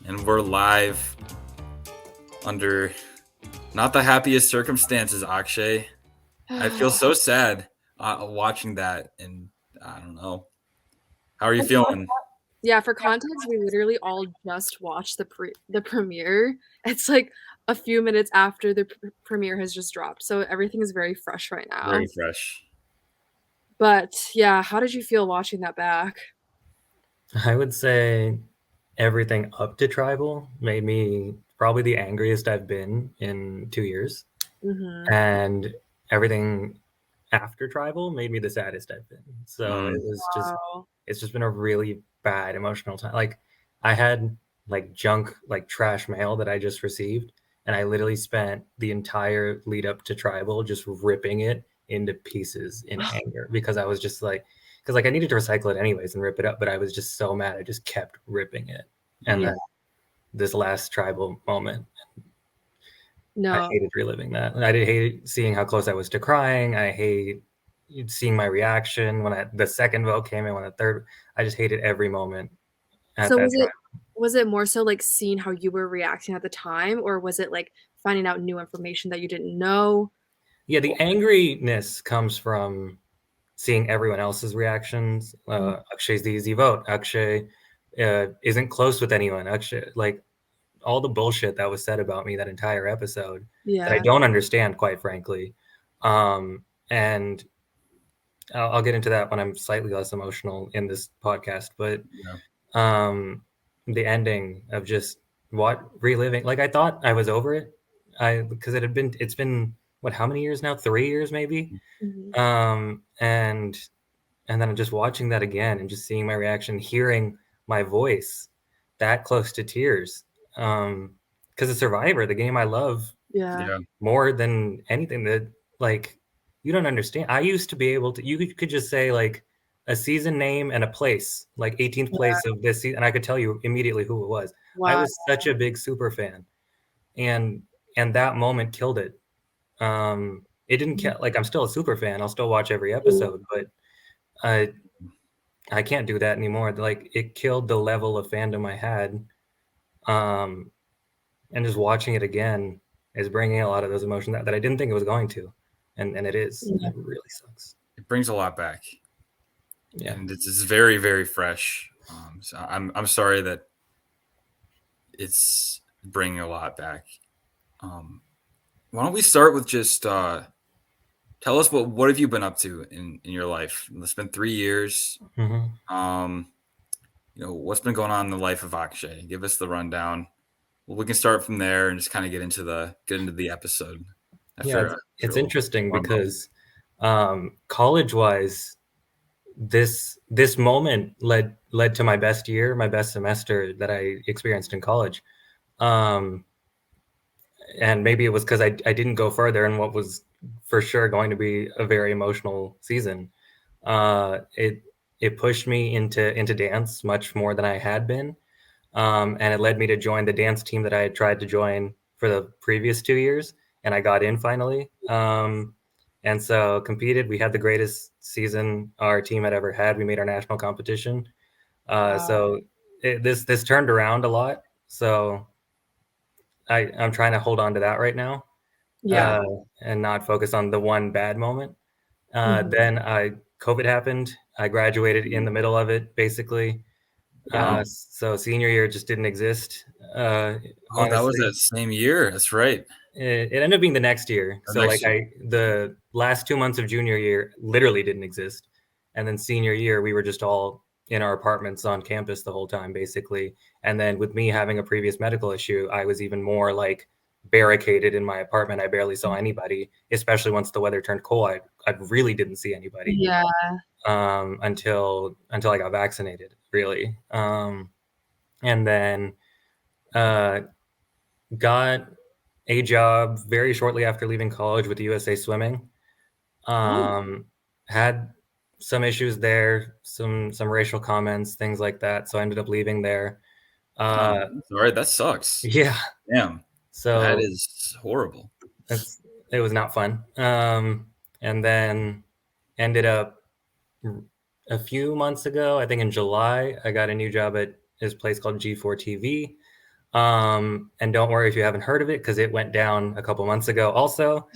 and we're live under not the happiest circumstances, Akshay. I feel so sad watching that, and I don't know. How are you feeling? Yeah, for context, we literally all just watched the premiere. It's like a few minutes after the premiere has just dropped, so everything is very fresh right now. Very fresh. But yeah, how did you feel watching that back? I would say everything up to Tribal made me probably the angriest I've been in 2 years. Mm-hmm. And everything after Tribal made me the saddest I've been. So Wow. it's just been a really bad emotional time. Like I had like junk, like trash mail that I just received. And I literally spent the entire lead up to Tribal just ripping it into pieces in anger because I was just like, because like I needed to recycle it anyways and rip it up, but I was just so mad. I just kept ripping it. And Yeah. then this last Tribal moment, I No. hated reliving that. I did hate seeing how close I was to crying. I hate seeing my reaction when the second vote came in, when the third. I just hated every moment at So that time. was it more so like seeing how you were reacting at the time, or was it like finding out new information that you didn't know? Yeah, the angriness comes from seeing everyone else's reactions. Akshay's the easy vote. Akshay isn't close with anyone. Akshay, like all the bullshit that was said about me that entire episode that I Yeah. don't understand, quite frankly. And I'll get into that when I'm slightly less emotional in this podcast. But Yeah. the ending of just what reliving, like I thought I was over it. Because it's been what, how many years now? 3 years maybe. Mhm. And then I'm just watching that again and just seeing my reaction, hearing my voice that close to tears. Because the Survivor, the game I love Yeah. Yeah. more than anything, that like you don't understand. I used to be able to, you could just say like a season name and a place, like 18th Yeah. place of this season, and I could tell you immediately who it was. I Wow. was such a big super fan, and that moment killed it. It didn't kill, like I'm still a super fan. I'll still watch every episode, but I I can't do that anymore. Like it killed the level of fandom I had. Um, and just watching it again is bringing a lot of those emotions that I didn't think it was going to, and it is. Yeah. It really sucks. It brings a lot back, Yeah. and it's very, very fresh. So I'm sorry that it's bringing a lot back. Why don't we start with just tell us what have you been up to in your life? It's been 3 years. Mm-hmm. Um, what's been going on in the life of Akshay? Give us the rundown. Well, we can start from there and just kind of get into the episode Yeah, after it's a little interesting warm up. because college wise, this moment led to my best year, my best semester that I experienced in college. Um, and maybe it was because I didn't go further in what was for sure going to be a very emotional season. It pushed me into dance much more than I had been, and it led me to join the dance team that I had tried to join for the previous 2 years, and I got in finally. And so competed. We had the greatest season our team had ever had. We made our national competition. Wow. So this turned around a lot. So I'm trying to hold on to that right now, Yeah. uh, and not focus on the one bad moment. Mhm. Then COVID happened. I graduated in the middle of it, basically. Yeah. So senior year just didn't exist. Oh, that was Honestly, that same year. That's right. it ended up being the next year. The So like next year. the last 2 months of junior year literally didn't exist, and then senior year we were just all in our apartments on campus the whole time, basically. And then with me having a previous medical issue, I was even more like barricaded in my apartment. I barely saw anybody, especially once the weather turned cold. I really didn't see anybody Yeah. until I got vaccinated, really. And then uh, got a job very shortly after leaving college with USA Swimming. Oh. Had some issues there, some racial comments, things like that. So I ended up leaving there. Oh, Uh, all right. That sucks. yeah, Damn. That so is horrible. it was not fun. And then ended up a few months ago, I think in July, I got a new job at this place called G4 TV. And don't worry if you haven't heard of it, because it went down a couple months ago also.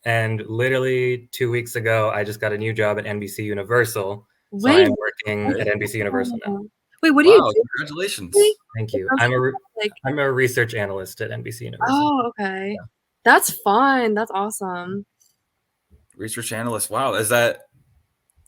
And literally 2 weeks ago, I just got a new job at NBC Universal. So I Wait, am working at NBC Universal now. wait, what do you Wow, do? congratulations. Thank you. It sounds like I'm a research analyst at NBC Universal. oh, okay. That's fun. That's awesome. Research analyst. Wow. Is that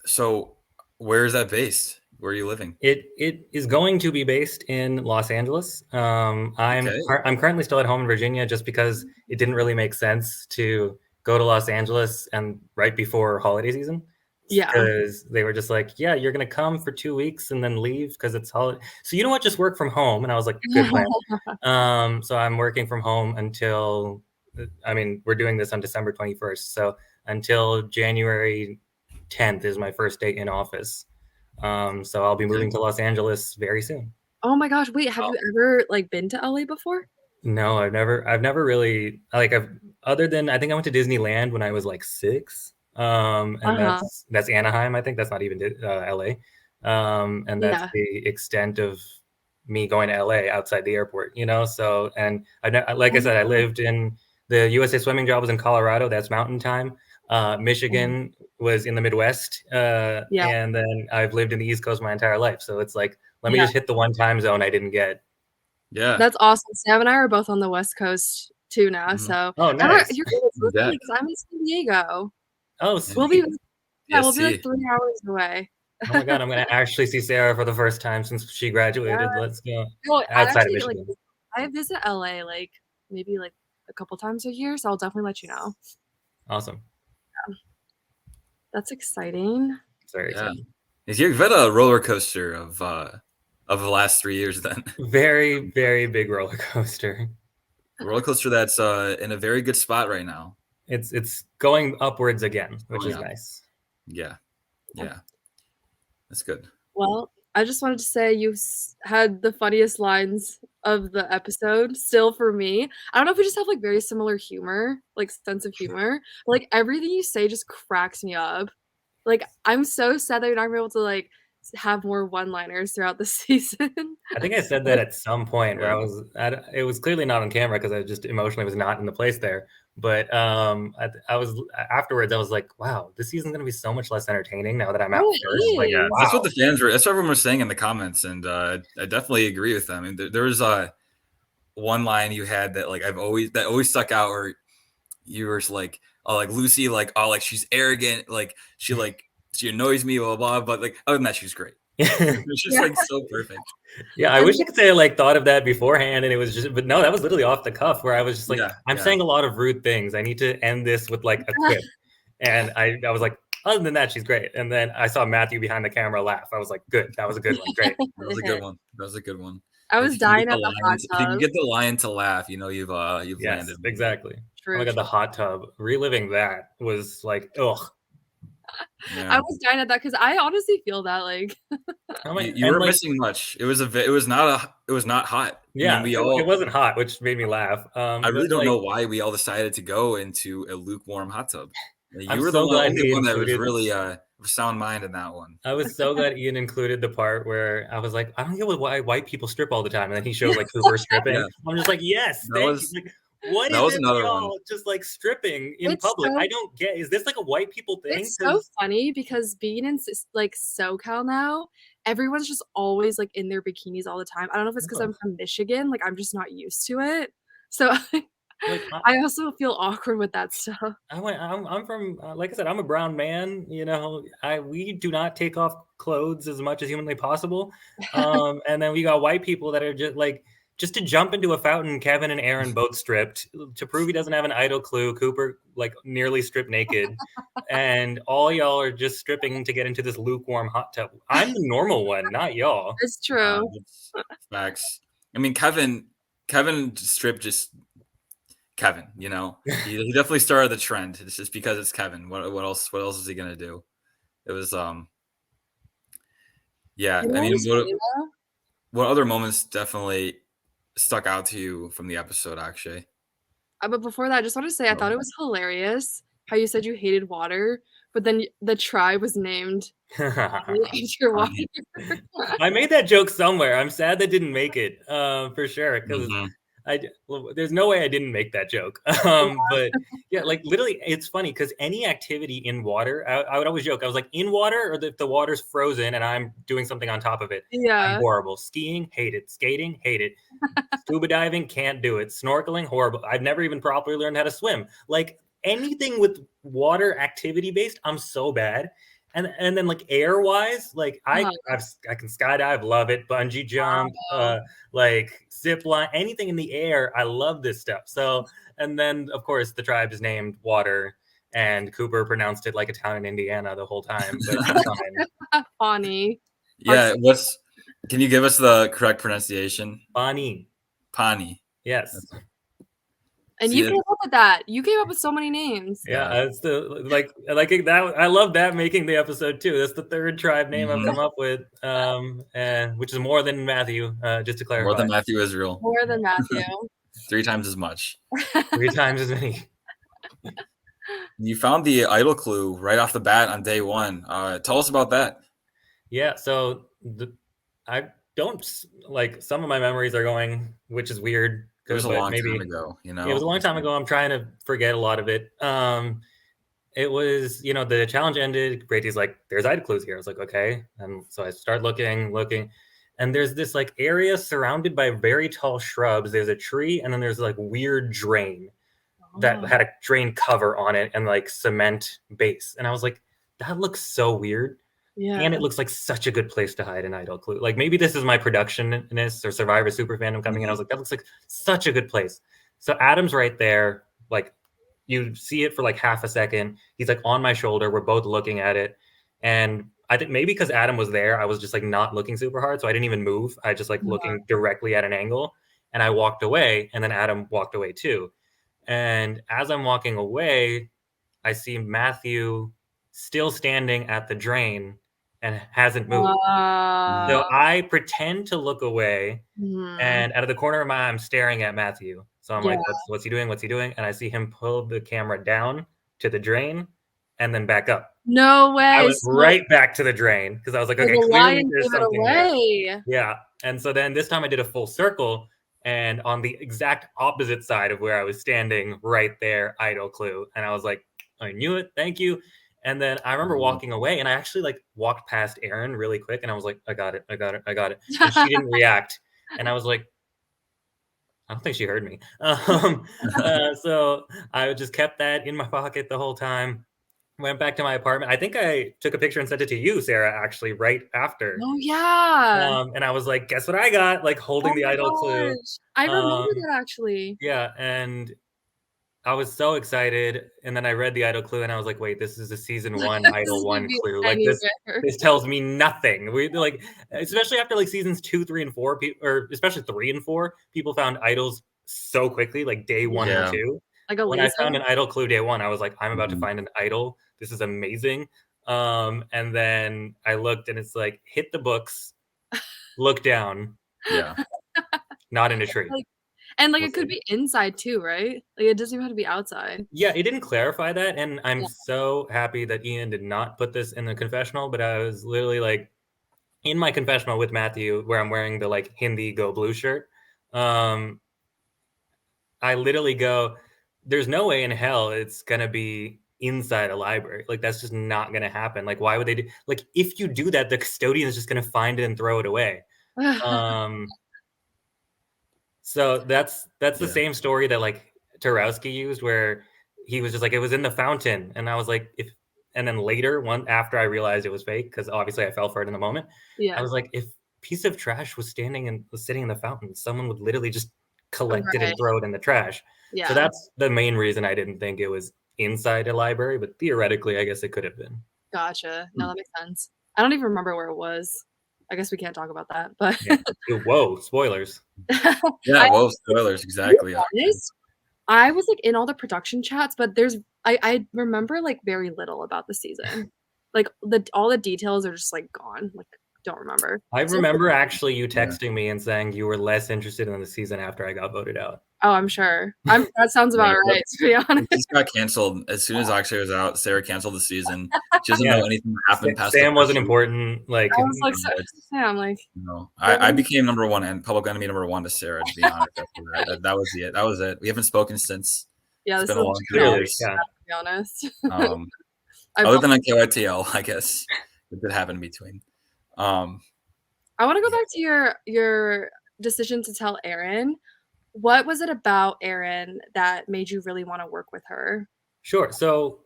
so? Where is that based? Where are you living? It is going to be based in Los Angeles. I'm currently still at home in Virginia, just because it didn't really make sense to go to Los Angeles and right before holiday season. Yeah. Because they were just like, yeah, you're gonna come for 2 weeks and then leave because it's holiday. So you know what? Just work from home. And I was like, good plan. So I'm working from home until, I mean, we're doing this on December 21st. So until January 10th is my first day in office. So I'll be moving to Los Angeles very soon. Oh my gosh, wait, have you ever like been to LA before? No, I've never really other than I think I went to Disneyland when I was like 6. And that's Anaheim. I think that's not even LA. And that's the extent of me going to LA outside the airport, you know? So, and like I said, I lived in the USA Swimming job was in Colorado. That's mountain time. Michigan was in the Midwest. And then I've lived in the East Coast my entire life. So it's like, let me just hit the one time zone I didn't get. Yeah. That's awesome. Sam and I are both on the West Coast too now. So nice. You're because I'm in San Diego. Oh, we'll be like 3 hours away. Oh my god, I'm gonna actually see Sarah for the first time since she graduated. Let's go. Outside of Michigan. I visit LA like maybe like a couple times a year, so I'll definitely let you know. Awesome. Yeah. That's exciting. It's very exciting. You've had a roller coaster of the last 3 years then. Very, very big roller coaster. A roller coaster that's in a very good spot right now. It's going upwards again, which is nice. Yeah. That's good. Well, I just wanted to say you had the funniest lines of the episode still for me. I don't know if we just have like very similar humor, like sense of humor. But, like everything you say just cracks me up. Like I'm so sad that you're not gonna be able to like have more one-liners throughout the season. I think I said that at some point where it was clearly not on camera because I just emotionally was not in the place there. But I was afterwards. I was like, "Wow, this season's gonna be so much less entertaining now that I'm out first." Like, wow. That's what the fans were. That's what everyone was saying in the comments, and I definitely agree with them. I mean, there was one line you had that like that always stuck out, where you were like, "Oh, like Lucy, like she's arrogant, like she annoys me, blah blah." But like other than that, she's great. It's just like so perfect. Yeah, I wish I could say I like thought of that beforehand, and it was just, but no, that was literally off the cuff. Where I was just like, I'm saying a lot of rude things. I need to end this with like a quip, and I was like, other than that, she's great. And then I saw Matthew behind the camera laugh. I was like, good, that was a good one, great. That was a good one. That was a good one. I was dying at the hot tub. If you can get the lion to laugh, you know you've landed. Exactly. True, oh my god, the hot tub. Reliving that was like, ugh. I was dying at that because I honestly feel that like you were missing much. It was not hot. Yeah, I mean, it wasn't hot, which made me laugh. I really don't know why we all decided to go into a lukewarm hot tub. You were the only one that was really sound mind in that one. I was so glad Ian included the part where I was like, I don't get why white people strip all the time, and then he shows like Cooper stripping. I'm just like, yes, thank you. Like, what is it y'all just like stripping in public? I don't get. Is this like a white people thing? It's so funny because being in like SoCal now, everyone's just always like in their bikinis all the time. I don't know if it's because I'm from Michigan, like I'm just not used to it. So I also feel awkward with that stuff. I'm from, like I said, I'm a brown man. You know, we do not take off clothes as much as humanly possible. And then we got white people that are just to jump into a fountain. Kevin and Aaron both stripped to prove he doesn't have an idle clue. Cooper like nearly stripped naked, and all y'all are just stripping to get into this lukewarm hot tub. I'm the normal one, not y'all. It's true. Facts. I mean, Kevin stripped just. Kevin, you know, he definitely started the trend. It's just because it's Kevin. What else is he gonna do? It was yeah. I mean, what other moments definitely stuck out to you from the episode, Akshay? But before that, I just want to say I thought it was hilarious how you said you hated water but then the tribe was named after water. Bonnie. I made that joke somewhere. I'm sad that didn't make it, for sure, because there's no way I didn't make that joke. But yeah, like literally, it's funny because any activity in water, I would always joke. I was like, in water, or if the water's frozen and I'm doing something on top of it, I'm Yeah. horrible. Skiing, hate it. Skating, hate it. Scuba diving, can't do it. Snorkeling, horrible. I've never even properly learned how to swim. Like anything with water activity based, I'm so bad. And then like air wise, like I can skydive, love it. Bungee jump, like zip line, anything in the air, I love this stuff. So, and then of course the tribe is named Water, and Cooper pronounced it like a town in Indiana the whole time, but it's fine. Bonnie. Yeah, can you give us the correct pronunciation? Bonnie. Pani. Yes. And you came up with that. You came up with so many names. Yeah, it's the like that. I love that making the episode too. That's the third tribe name I've come up with, and which is more than Matthew. Just to clarify, more than Matthew Israel. More than Matthew. 3 times as much. 3 times as many. You found the idol clue right off the bat on day 1. Tell us about that. Yeah, so I don't like some of my memories are going, which is weird. It was a long time ago, you know. It was a long time ago. I'm trying to forget a lot of it. It was, the challenge ended. Brady's like, "There's idol clues here." I was like, "Okay," and so I start looking, and there's this like area surrounded by very tall shrubs. There's a tree, and then there's like weird drain that had a drain cover on it and like cement base. And I was like, "That looks so weird." Yeah. And it looks like such a good place to hide an idol clue. Like maybe this is my productionist or Survivor super fandom coming in. I was like, that looks like such a good place. So Adam's right there. Like you see it for like half a second. He's like on my shoulder. We're both looking at it. And I think maybe because Adam was there, I was just like not looking super hard. So I didn't even move. I just like looking directly at an angle. And I walked away. And then Adam walked away too. And as I'm walking away, I see Matthew still standing at the drain and hasn't moved. So I pretend to look away, and out of the corner of my eye, I'm staring at Matthew. So I'm like, what's he doing? What's he doing? And I see him pull the camera down to the drain and then back up. No way. I was right back to the drain because I was like, okay, clearly there's something there. Yeah. And so then this time I did a full circle, and on the exact opposite side of where I was standing, right there, idol clue. And I was like, I knew it. Thank you. And then I remember walking away, and I actually like walked past Erin really quick, and I was like, I got it. And she didn't react. And I was like, I don't think she heard me. So I just kept that in my pocket the whole time. Went back to my apartment. I think I took a picture and sent it to you, Sarah, actually, right after. Oh, yeah. And I was like, guess what I got? Like holding the idol clue. I remember that actually. Yeah. And I was so excited, and then I read the idol clue, and I was like, "Wait, this is a season 1 idol 1 clue. Like this tells me nothing." We like, especially after like seasons 2, 3, and 4, or especially 3 and 4, people found idols so quickly, like day 1 and 2. Like when I found an idol clue day 1, I was like, "I'm about to find an idol. This is amazing." And then I looked, and it's like, hit the books, look down, not in a tree. And like it could be inside too, right? Like it doesn't even have to be outside. Yeah, it didn't clarify that, and I'm so happy that Ian did not put this in the confessional. But I was literally like in my confessional with Matthew, where I'm wearing the like Hindi Go Blue shirt. I literally go, "There's no way in hell it's gonna be inside a library. Like that's just not gonna happen. Like why would they do? Like if you do that, the custodian is just gonna find it and throw it away." So that's the same story that like Tarowski used, where he was just like, it was in the fountain. And I was like, and then later, after I realized it was fake, because obviously I fell for it in the moment. I was like, if piece of trash was sitting in the fountain, someone would literally just collect it and throw it in the trash. Yeah. So that's the main reason I didn't think it was inside a library, but theoretically, I guess it could have been. Gotcha. No, that makes sense. I don't even remember where it was. I guess we can't talk about that, but whoa, spoilers. Whoa, spoilers, exactly. I was like in all the production chats, but I remember like very little about the season. Like all the details are just like gone. Like don't remember. I remember actually you texting me and saying you were less interested in the season after I got voted out. Oh, I'm sure. That sounds about right, to be honest. It just got canceled as soon as Akshay was out. Sarah canceled the season. She doesn't Yeah. know anything that happened past the Sam first wasn't season. important. Like, I was like, Sam, like, I became number one and public enemy number one to Sarah, to be honest. After that was it. That was it. We haven't spoken since. yeah, It's this been a is long 2 clearly, years. yeah. to be honest. Other than on KYTL, I guess it did happen in between. I want to go back to your decision to tell Erin. What was it about Erin that made you really want to work with her? Sure. So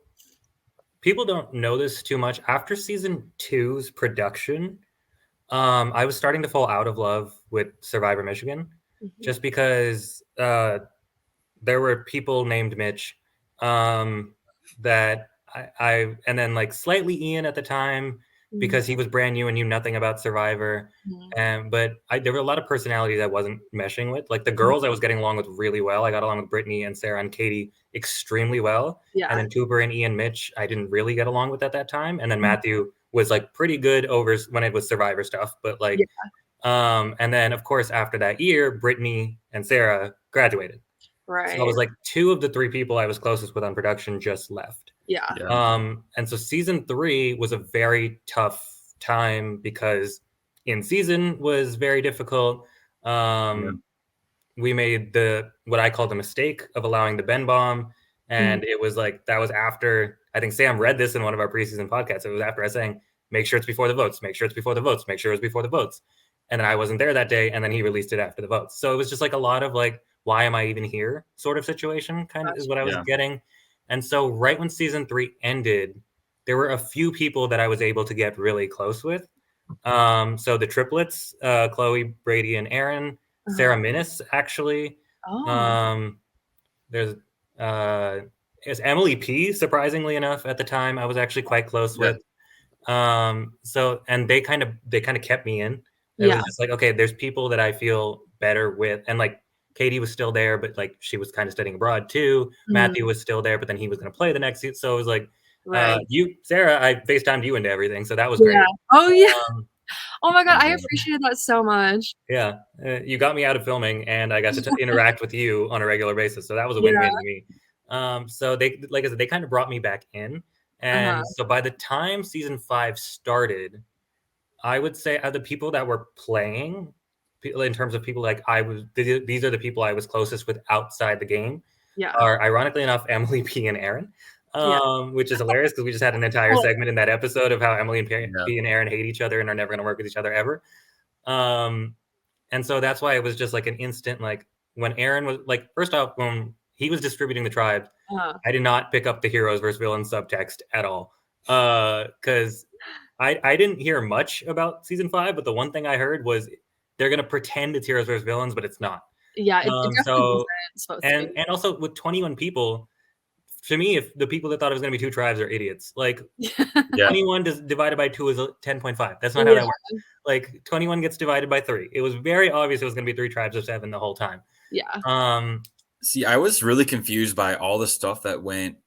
people don't know this too much. After season 2's production, I was starting to fall out of love with Survivor Michigan, just because there were people named Mitch that I and then like slightly Ian at the time because he was brand new and knew nothing about Survivor. But there were a lot of personalities I wasn't meshing with. Like the girls I was getting along with really well. I got along with Brittany and Sarah and Katie extremely well. Yeah. And then Cooper and Ian Mitch, I didn't really get along with at that time. And then Matthew was like pretty good over when it was Survivor stuff. But like, and then of course after that year, Brittany and Sarah graduated. Right. So I was like 2 of the 3 people I was closest with on production just left. Yeah. And so season 3 was a very tough time because in season was very difficult. We made what I call the mistake of allowing the Ben bomb. And it was like, that was after, I think Sam read this in one of our preseason podcasts. It was after us saying, make sure it's before the votes, make sure it's before the votes, make sure it's before the votes. And then I wasn't there that day. And then he released it after the votes. So it was just like a lot of like, why am I even here sort of situation kind of is what I was getting. And so right when season 3 ended, there were a few people that I was able to get really close with. So the triplets, Chloe, Brady, and Aaron, Sarah Minnis, actually. There's Emily P, surprisingly enough, at the time I was actually quite close with. So and they kind of kept me in. It was just like, okay, there's people that I feel better with. And like Katie was still there, but like she was kind of studying abroad too. Matthew was still there, but then he was going to play the next season. So it was like, Sarah, I FaceTimed you into everything. So that was great. Oh, yeah. Oh my God, I appreciated that so much. Yeah. You got me out of filming and I got to interact with you on a regular basis. So that was a win-win to me. So they, like I said, they kind of brought me back in. And so by the time season 5 started, I would say the people that were playing, in terms of people like these are the people I was closest with outside the game, are ironically enough Emily P and Aaron, which is hilarious because we just had an entire segment in that episode of how Emily and P and Aaron hate each other and are never going to work with each other ever. And so that's why it was just like an instant, like when Aaron was like, first off, when he was distributing the tribes, I did not pick up the heroes versus villains subtext at all. Because I didn't hear much about season 5, but the one thing I heard was they're going to pretend it's heroes versus villains, but it's not. Yeah, it definitely wasn't supposed to be. And also with 21 people, to me, if the people that thought it was going to be 2 tribes are idiots. Like 21 divided by 2 is 10.5. That's not how that works. Like 21 gets divided by 3. It was very obvious it was going to be 3 tribes of 7 the whole time. See, I was really confused by all the stuff that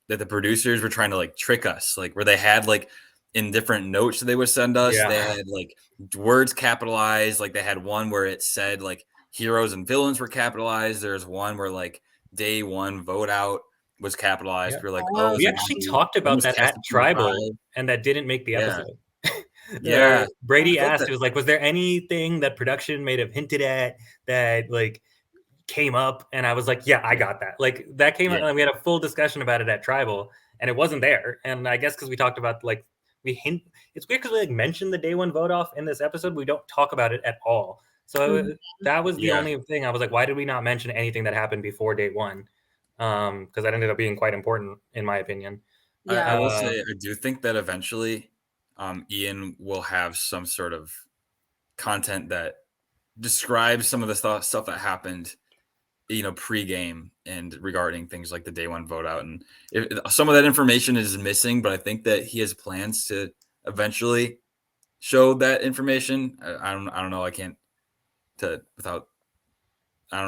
the producers were trying to like trick us, like where they had like in different notes that they would send us, they had like words capitalized. Like they had one where it said like heroes and villains were capitalized. There's one where like day 1 vote out was capitalized. We're like, oh, we actually talked about that at Tribal, and that didn't make the episode. Brady asked, it was like, was there anything that production may have hinted at that like came up? And I was like, yeah, I got that. Like that came up, and we had a full discussion about it at Tribal, and it wasn't there. And I guess because we talked about like it's weird because we like mentioned the day 1 vote off in this episode. We don't talk about it at all. So that was the only thing. I was like, why did we not mention anything that happened before day 1? Because that ended up being quite important in my opinion. I will say I do think that eventually Ian will have some sort of content that describes some of the stuff that happened, pre-game and regarding things like the day 1 vote out. And some of that information is missing, but I think that he has plans to eventually show that information. I don't know. I don't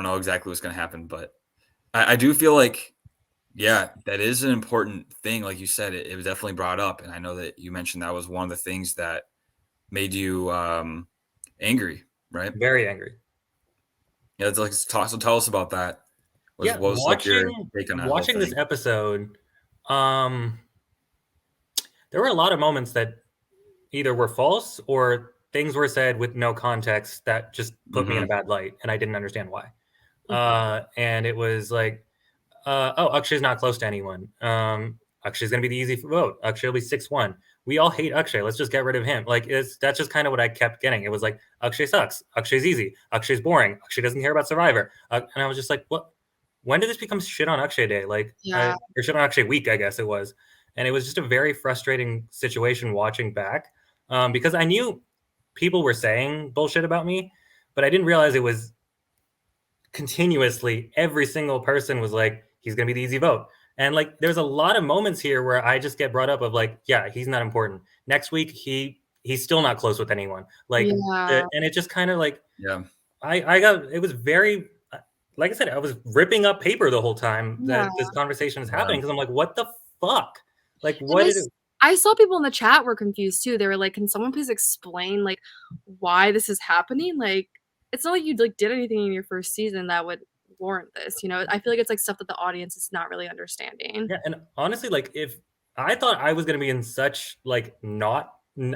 know exactly what's going to happen, but I do feel like, that is an important thing. Like you said, it was definitely brought up. And I know that you mentioned that was one of the things that made you angry, right? Very angry. Yeah, so tell us about that. Yeah, was like your take on that whole watching this thing? episode, there were a lot of moments that either were false or things were said with no context that just put me in a bad light, and I didn't understand why. And it was like, oh, Akshay's not close to anyone. Akshay's gonna be the easy vote. Akshay will be 6-1. We all hate Akshay. Let's just get rid of him. Like that's just kind of what I kept getting. It was like Akshay sucks. Akshay's easy. Akshay's boring. Akshay doesn't care about Survivor. And I was just like, what? When did this become shit on Akshay Day? Like, Yeah. or shit on Akshay Week, I guess it was. And it was just a very frustrating situation watching back, because I knew people were saying bullshit about me, but I didn't realize it was continuously. Every single person was like, he's going to be the easy vote. And like, there's a lot of moments here where I just get brought up of like, yeah, he's not important. Next week, he's still not close with anyone. Like, Yeah. and it just kind of like, Yeah. I got, it was very, like I said, I was ripping up paper the whole time Yeah. that this conversation is Yeah. happening. Cause I'm like, what the fuck? Like, And what did it? I saw people in the chat were confused too. They were like, "Can someone please explain like why this is happening?" Like, it's not like you like did anything in your first season that would warrant this. You know, I feel like it's like stuff that the audience is not really understanding. Yeah, and honestly, like if I thought I was gonna be in such like I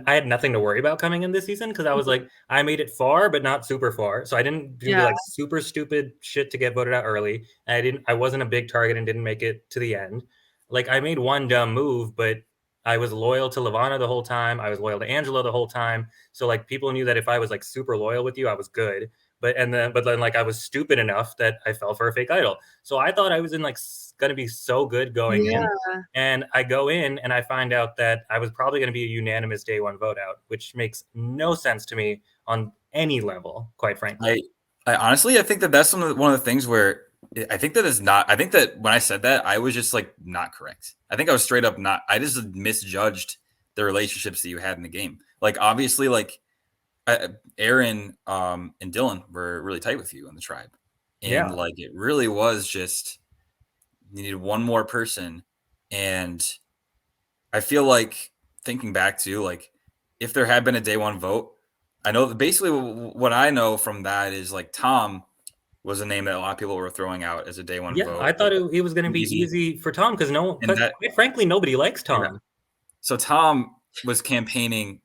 had nothing to worry about coming in this season because I was like, I made it far, but not super far. So I didn't do Yeah. like super stupid shit to get voted out early. And I wasn't a big target and didn't make it to the end. Like I made one dumb move, but I was loyal to Lavana the whole time. I was loyal to Angela the whole time. So like people knew that if I was like super loyal with you, I was good. But then like I was stupid enough that I fell for a fake idol. So I thought I was in like going to be so good going Yeah. in, and I go in and I find out that I was probably going to be a unanimous day one vote out, which makes no sense to me on any level, quite frankly. I honestly, I think that that's one of the things where I think that is not. I think that when I said that, I was just like not correct. I think I was straight up not. I just misjudged the relationships that you had in the game. Like obviously, like Aaron and Dylan were really tight with you in the tribe, and Yeah. like it really was just you needed one more person, and I feel like thinking back to like if there had been a day one vote, I know that basically what I know from that is like Tom was a name that a lot of people were throwing out as a day one Yeah, vote. I thought it was going to be easy for Tom because quite frankly, nobody likes Tom. Yeah. So Tom was campaigning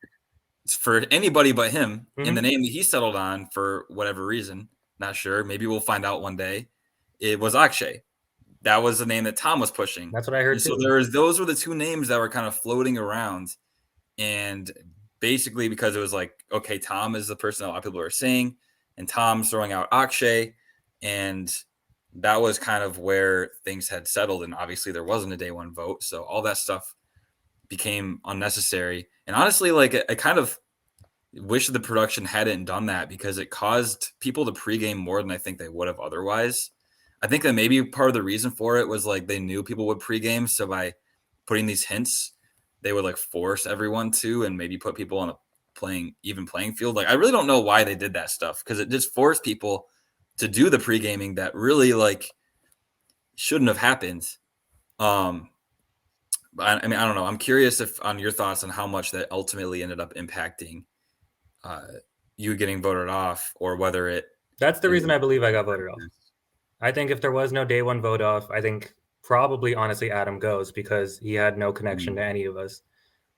for anybody but him, and the name that he settled on for whatever reason, not sure. Maybe we'll find out one day. It was Akshay. That was the name that Tom was pushing. That's what I heard too. So those were the two names that were kind of floating around, and basically because it was like, okay, Tom is the person that a lot of people are saying, and Tom's throwing out Akshay, and that was kind of where things had settled. And obviously there wasn't a day one vote, so all that stuff became unnecessary. And honestly, like I kind of wish the production hadn't done that because it caused people to pregame more than I think they would have otherwise. I think that maybe part of the reason for it was like they knew people would pregame, so by putting these hints, they would like force everyone to, and maybe put people on a playing field. Like I really don't know why they did that stuff because it just forced people to do the pregaming that really like shouldn't have happened. But I mean, I don't know. I'm curious on your thoughts on how much that ultimately ended up impacting you getting voted off, or whether it. That's the reason I believe I got voted off. I think if there was no day one vote off, I think probably honestly Adam goes because he had no connection to any of us,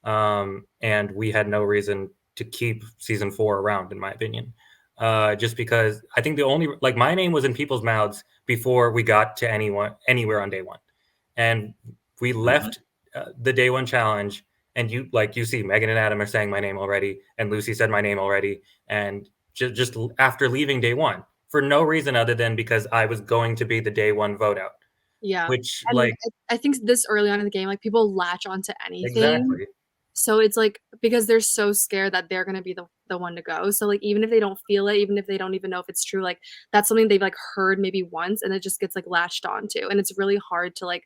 and we had no reason to keep season 4 around, in my opinion. Just because I think the only like my name was in people's mouths before we got to anywhere on day one, and we left the day one challenge, and you see Megan and Adam are saying my name already, and Lucy said my name already, and just after leaving day one for no reason other than because I was going to be the day one vote out. Yeah, which and like I think this early on in the game, like people latch onto anything. exactly. So it's like because they're so scared that they're gonna be the one to go. So like even if they don't feel it, even if they don't even know if it's true, like that's something they've like heard maybe once, and it just gets like latched onto, and it's really hard to like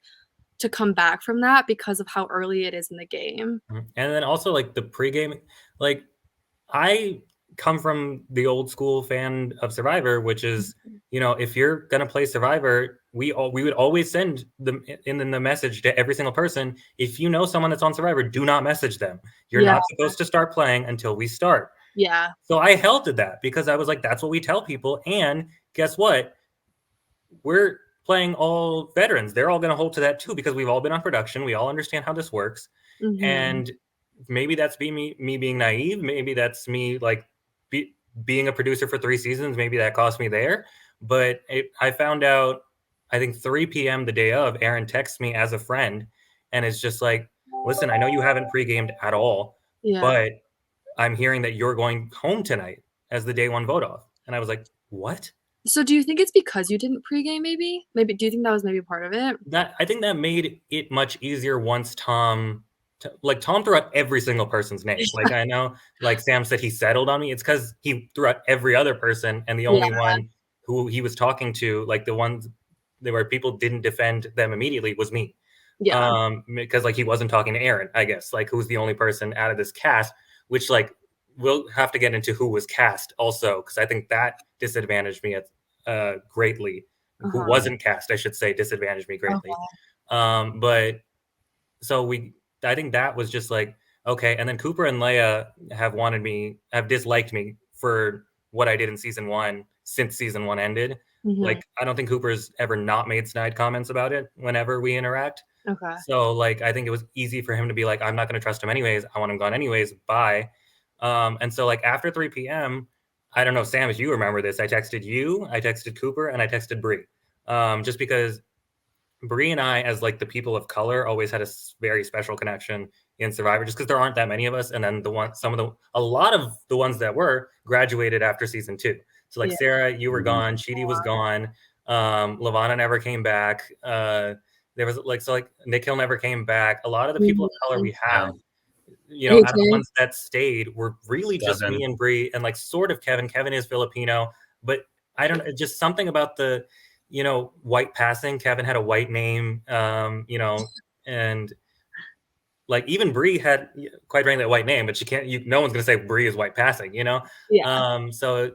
to come back from that because of how early it is in the game. And then also like the pregame, like I come from the old school fan of Survivor, which is, you know, if you're gonna play Survivor, we would always send in the message to every single person. If you know someone that's on Survivor, do not message them. You're not supposed to start playing until we start. Yeah. So I held to that because I was like, that's what we tell people. And guess what? We're playing all veterans. They're all going to hold to that too, because we've all been on production. We all understand how this works. Mhm. And maybe that's me being naive. Maybe that's me like being a producer for 3 seasons. Maybe that cost me there. But I found out, I think 3 p.m. the day of, Aaron texts me as a friend and is just like, listen, I know you haven't pre-gamed at all, Yeah. but I'm hearing that you're going home tonight as the day 1 vote off. And I was like, what? So do you think it's because you didn't pregame maybe? Maybe do you think that was maybe part of it? I think that made it much easier once Tom threw out every single person's name. Like, I know, like Sam said, he settled on me. It's because he threw out every other person, and the only one who he was talking to, like the ones where people didn't defend them immediately, was me. Yeah. Because like he wasn't talking to Aaron, I guess, like who's the only person out of this cast, which like we'll have to get into who was cast also, because I think that disadvantaged me greatly. Who wasn't cast, I should say, disadvantaged me greatly. But so I think that was just like, okay. And then Cooper and Leia have disliked me for what I did in season 1 since season 1 ended. Like, I don't think Cooper's ever not made snide comments about it whenever we interact. Okay. So like, I think it was easy for him to be like, I'm not going to trust him anyways. I want him gone anyways. Bye. And so like after 3 p.m., I don't know, Sam, if you remember this, I texted you, I texted Cooper, and I texted Bree. Just because Bree and I, as like the people of color, always had a very special connection in Survivor, just because there aren't that many of us. And then a lot of the ones that were graduated after season 2. So like Sarah, you were gone, Chidi was gone, Lavana never came back. There was like Nick Hill never came back. A lot of the people of color we had, out of the ones that stayed were really just me and Bree, and like sort of Kevin. Kevin is Filipino, but I don't know, just something about the, white passing. Kevin had a white name, and like even Bree had quite frankly a white name, but she can't. No one's gonna say Bree is white passing, Yeah. So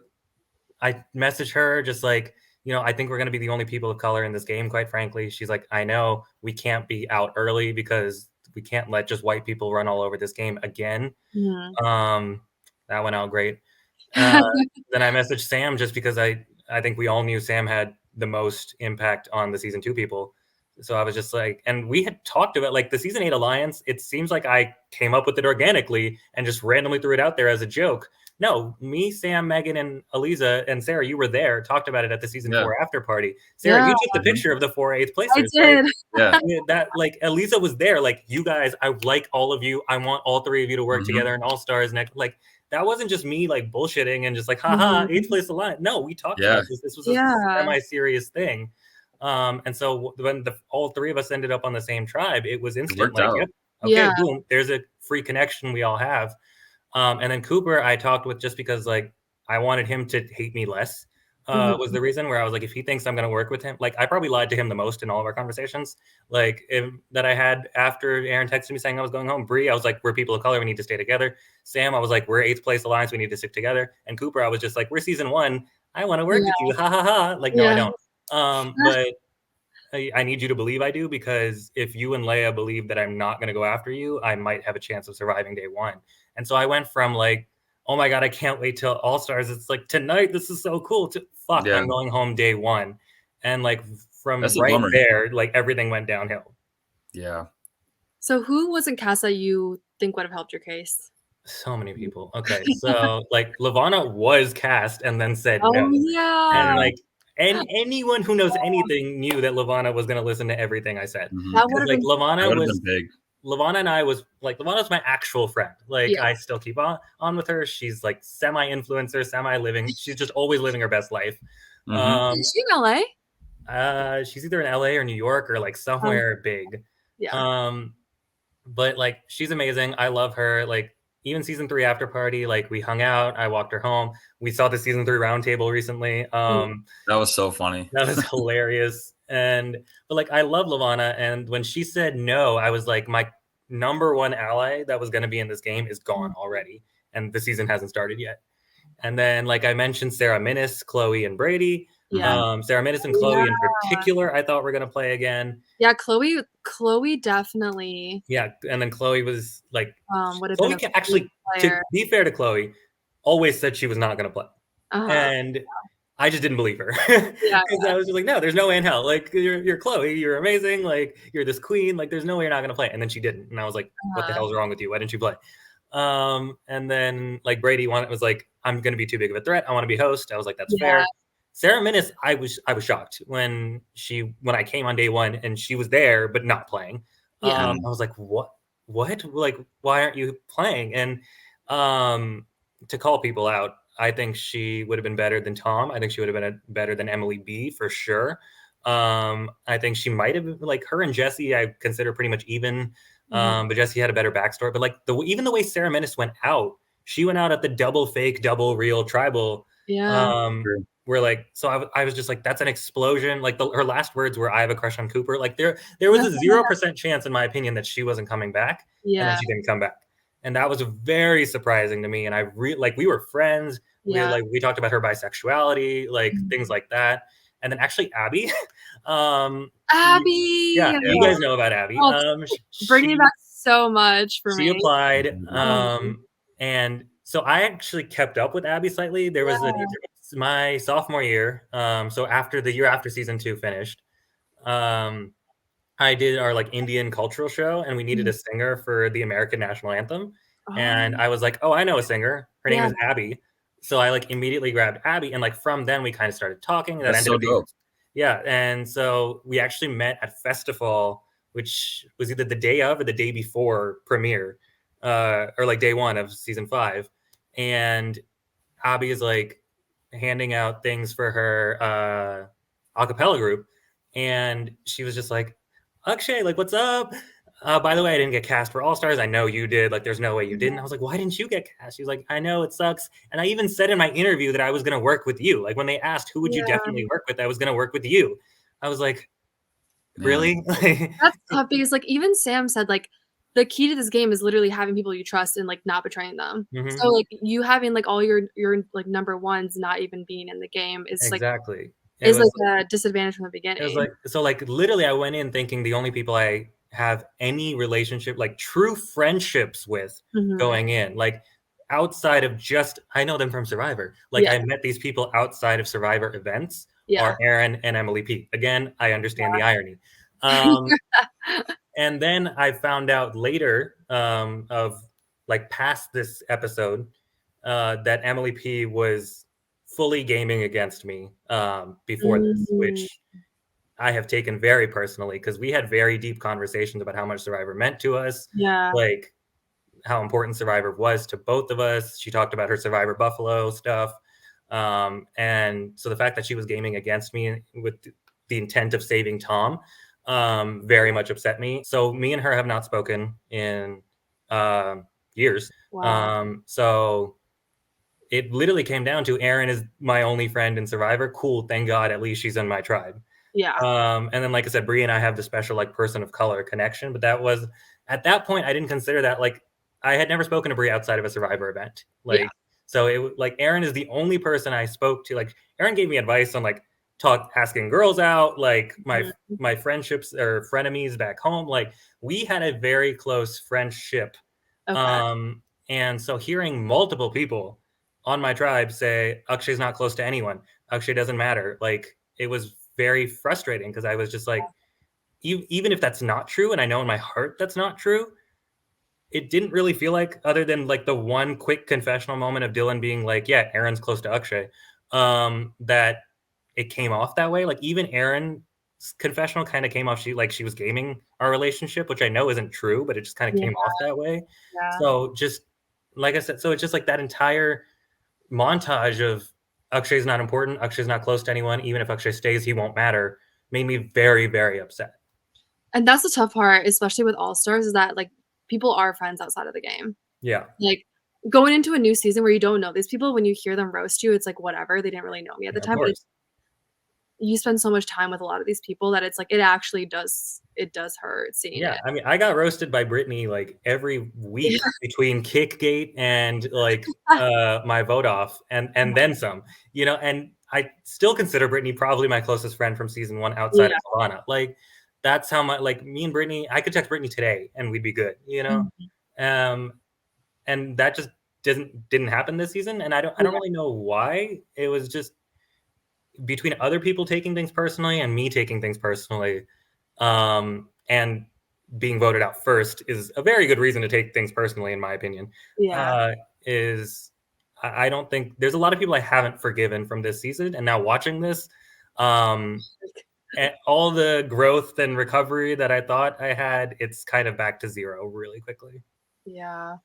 I messaged her just like, I think we're gonna be the only people of color in this game. Quite frankly, she's like, I know we can't be out early because we can't let just white people run all over this game again. That went out great. Then I messaged Sam just because I think we all knew Sam had the most impact on the season 2 people. So I was just like, and we had talked about like the season 8 alliance. It seems like I came up with it organically and just randomly threw it out there as a joke. No, me, Sam, Megan, and Eliza, and Sarah, you were there, talked about it at the season 4 after party. Sarah, you took the picture of the 4 8th placers. I did. Yeah. That like Eliza was there. Like, you guys, I like all of you. I want all 3 of you to work together in All Stars next. Like, that wasn't just me like bullshitting and just like, haha, 8th place alliance. No, we talked about this. This was a semi-serious thing. And so when all 3 of us ended up on the same tribe, it was instant. Like, yep, okay, boom, there's a free connection we all have. And then Cooper, I talked with just because like I wanted him to hate me less. Was the reason, where I was like, if he thinks I'm going to work with him, like I probably lied to him the most in all of our conversations, like that I had after Aaron texted me saying I was going home. Bree, I was like, we're people of color, we need to stay together. Sam, I was like, we're 8th place alliance, we need to stick together. And Cooper, I was just like, we're season 1, I want to work with you, ha ha ha. Like, no, I don't. But I need you to believe I do, because if you and Leia believe that I'm not going to go after you, I might have a chance of surviving day 1. And so I went from like, oh my God, I can't wait till All Stars. It's like, tonight, this is so cool. I'm going home day 1. And like from there, like everything went downhill. Yeah. So who wasn't cast that you think would have helped your case? So many people. Okay. So like Lavana was cast and then said no. Yeah. And like, and anyone who knows anything knew that Lavana was going to listen to everything I said. That would have like been Lavana was big. Lavana and I was like, Lavana's my actual friend. Like, I still keep on with her. She's like semi-influencer, semi-living. She's just always living her best life. Is she in LA? She's either in LA or New York or like somewhere big. Yeah. But like, she's amazing. I love her. Like, even season 3 after party, like we hung out. I walked her home. We saw the season 3 roundtable recently. That was so funny. That was hilarious. But like, I love Lavana. And when she said no, I was like, my number 1 ally that was going to be in this game is gone already. And the season hasn't started yet. And then, like I mentioned, Sarah Minnis, Chloe, and Brady. Sarah Minnis and Chloe in particular, I thought were going to play again. Yeah, Chloe definitely. Yeah, and then Chloe was like, Chloe actually, to be fair to Chloe, always said she was not going to play. And I just didn't believe her Yeah. because I was just like, no, there's no way in hell. Like you're Chloe, you're amazing. Like you're this queen. Like there's no way you're not gonna play. And then she didn't, and I was like, what the Uh-huh. hell's wrong with you? Why didn't you play? And then like Brady was like, I'm gonna be too big of a threat. I want to be host. I was like, that's Yeah. fair. Sarah Minnis, I was shocked when I came on day one and she was there but not playing. Yeah. I was like, what? Like, why aren't you playing? And to call people out, I think she would have been better than Tom. I think she would have been better than Emily B for sure. I think she might have, like, her and Jesse, I consider pretty much even. Mhm. But Jesse had a better backstory. But like even the way Sarah Menace went out, she went out at the double fake, double real tribal. Yeah. Where like, so I was just like, that's an explosion. Like her last words were, "I have a crush on Cooper." Like there was a 0% chance, in my opinion, that she wasn't coming back, and then Yeah. she didn't come back, and that was very surprising to me. And I like we were friends. Yeah. We talked about her bisexuality, like Mhm. things like that. And then actually Abby, Abby! yeah, you guys know about Abby. Oh, bringing it back so much for She me. applied, Oh, and so I actually kept up with Abby slightly. There was yeah. my sophomore year, so after the year after season 2 finished, um, I did our like Indian cultural show, and we needed Mhm. a singer for the American national anthem. And Oh, I was like, "Oh, I know a singer. Her name yeah. is Abby." So I like immediately grabbed Abby, and like from then we kind of started talking. That That's ended so up being, dope. yeah. And so we actually met at festival, which was either the day of or the day before premiere, or like day one of season 5. And Abby is like handing out things for her a cappella group, and she was just like, "Akshay, like, what's up? By the way, I didn't get cast for All Stars. I know you did. Like, there's no way you didn't." I was like, "Why didn't you get cast?" She's like, "I know it sucks." And I even said in my interview that I was going to work with you. Like when they asked who would you Yeah. definitely work with, I was going to work with you. I was like, Yeah. really? That's tough because, like, even Sam said, like, the key to this game is literally having people you trust and, like, not betraying them. Mhm. So, like, you having, like, all your, like, number ones not even being in the game Exactly. It is, like, was a disadvantage from the It was beginning. like, so like literally I went in thinking the only people I have any relationship, like true friendships with Mhm. going in, like outside of just, I know them from Survivor. Like Yeah. I met these people outside of Survivor events Yeah. are Aaron and Emily P. Again, I understand the irony. Um, and then I found out later, of like past this episode, that Emily P was fully gaming against me before this, Mm. which I have taken very personally because we had very deep conversations about how much Survivor meant to us, Yeah. like how important Survivor was to both of us. She talked about her Survivor Buffalo stuff. And so the fact that she was gaming against me with the intent of saving Tom very much upset me. So me and her have not spoken in years. Wow. So it literally came down to Aaron is my only friend in Survivor. Cool, thank God, at least she's in my tribe. Yeah. And then, like I said, Brie and I have the special like person of color connection. But that was at that point, I didn't consider that like I had never spoken to Brie outside of a Survivor event. Yeah. Like, so it like Aaron is the only person I spoke to. Like, Aaron gave me advice on like asking girls out, like Mhm. my friendships or frenemies back home. Like, we had a very close friendship. Okay. Um, and so hearing multiple people on my tribe say Akshay's not close to anyone, Akshay doesn't matter, like it was very frustrating because I was just like, even if that's not true, and I know in my heart that's not true, it didn't really feel like, other than like the one quick confessional moment of Dylan being like, "Yeah, Aaron's close to Akshay," that it came off that way. Like even Aaron's confessional kind of came off she was gaming our relationship, which I know isn't true, but it just kind of Yeah. came off that way. Yeah. So just like I said, so it's just like that entire montage of Akshay's not important, Akshay's not close to anyone, even if Akshay stays, he won't matter, made me very, very upset. And that's the tough part, especially with All Stars, is that, like, people are friends outside of the game. Yeah. Like, going into a new season where you don't know these people, when you hear them roast you, it's like, whatever, they didn't really know me at the Yeah, of time, but course. you spend so much time with a lot of these people that it's like, it actually does hurt seeing Yeah, it. I mean, I got roasted by Brittany like every week between Kickgate and like my vote off and then some, and I still consider Brittany probably my closest friend from season 1 outside Yeah. of Solana. Like that's how much, like, me and Brittany, I could text Brittany today and we'd be good. Mhm. Um and that just didn't happen this season, and I don't Yeah. really know why. It was just between other people taking things personally and me taking things personally, and being voted out first is a very good reason to take things personally, in my opinion. Yeah. Is I don't think there's a lot of people I haven't forgiven from this season, and now watching this, and all the growth and recovery that I thought I had, it's kind of back to zero really quickly. Yeah.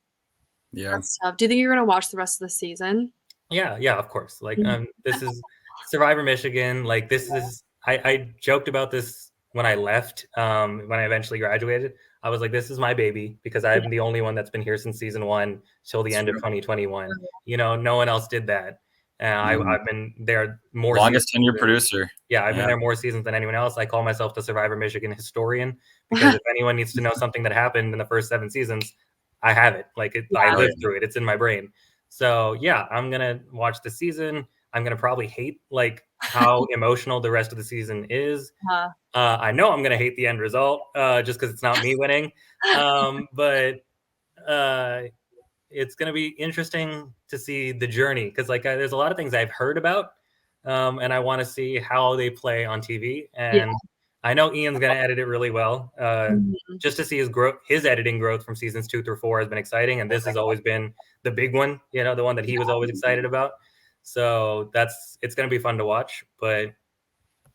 Yeah. That's tough. Do you think you're gonna watch the rest of the season? Yeah, of course. Like, this is Survivor Michigan. Like, this is I joked about this when I left, when I eventually graduated. I was like, this is my baby because Yeah. I'm the only one that's been here since season 1 till the That's end of true. 2021. You know, no one else did that. Mhm. I've been there more seasons. Longest tenured producer. Yeah, I've been Yeah. there more seasons than anyone else. I call myself the Survivor Michigan historian because if anyone needs to know something that happened in the first 7 seasons, I have it. Like, I Yeah. lived through it. It's in my brain. So yeah, I'm gonna watch the season. I'm gonna probably hate like how emotional the rest of the season is. I know I'm gonna hate the end result just because it's not me winning. But uh, it's going to be interesting to see the journey because like there's a lot of things I've heard about, and I want to see how they play on TV. Yeah. And I know Ian's going to edit it really well. Mhm. Just to see his editing growth from seasons 2 through 4 has been exciting, and this has always been the big one. You know, the one that he was always excited about. So it's going to be fun to watch, but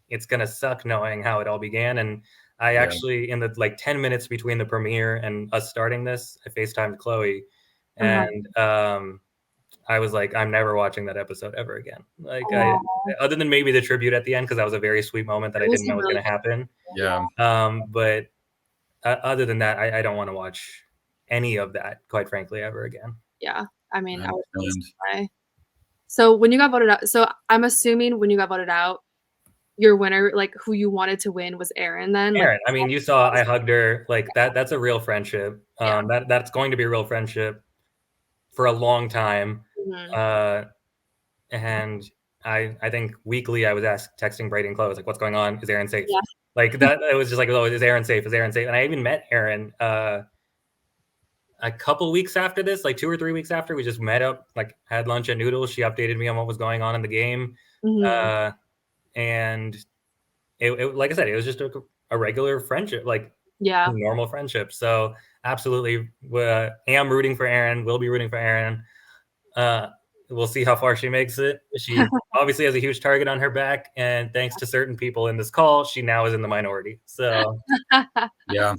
it's going to suck knowing how it all began. And I Yeah. actually, in the like 10 minutes between the premiere and us starting this, I FaceTimed Chloe, Uh-huh. and I was like, I'm never watching that episode ever again. Like, Aw. other than maybe the tribute at the end, because that was a very sweet moment that It I was didn't a know was really going to happen. Yeah. But other than that, I don't want to watch any of that, quite frankly, ever again. Yeah. I mean, I I would feel the understand. same way. So when you got voted out, so I'm assuming when you got voted out, your winner, like who you wanted to win was Aaron then? Like Aaron, I mean, you saw I hugged her. Like that's a real friendship. Yeah. That's going to be a real friendship for a long time. Mhm. Uh, and I think weekly I was texting Brady and Chloe, like, what's going on? Is Aaron safe? Yeah. Like that, it was just like, oh, is Aaron safe? Is Aaron safe? And I even met Aaron a couple weeks after this, like 2 or 3 weeks after. We just met up, like had lunch at Noodles. She updated me on what was going on in the game, Mhm. and it like I said, it was just a regular friendship, like Yeah. normal friendship. So absolutely, am rooting for Aaron. Will be rooting for Aaron. We'll see how far she makes it. She obviously has a huge target on her back, and thanks to certain people in this call, she now is in the minority. So Yeah.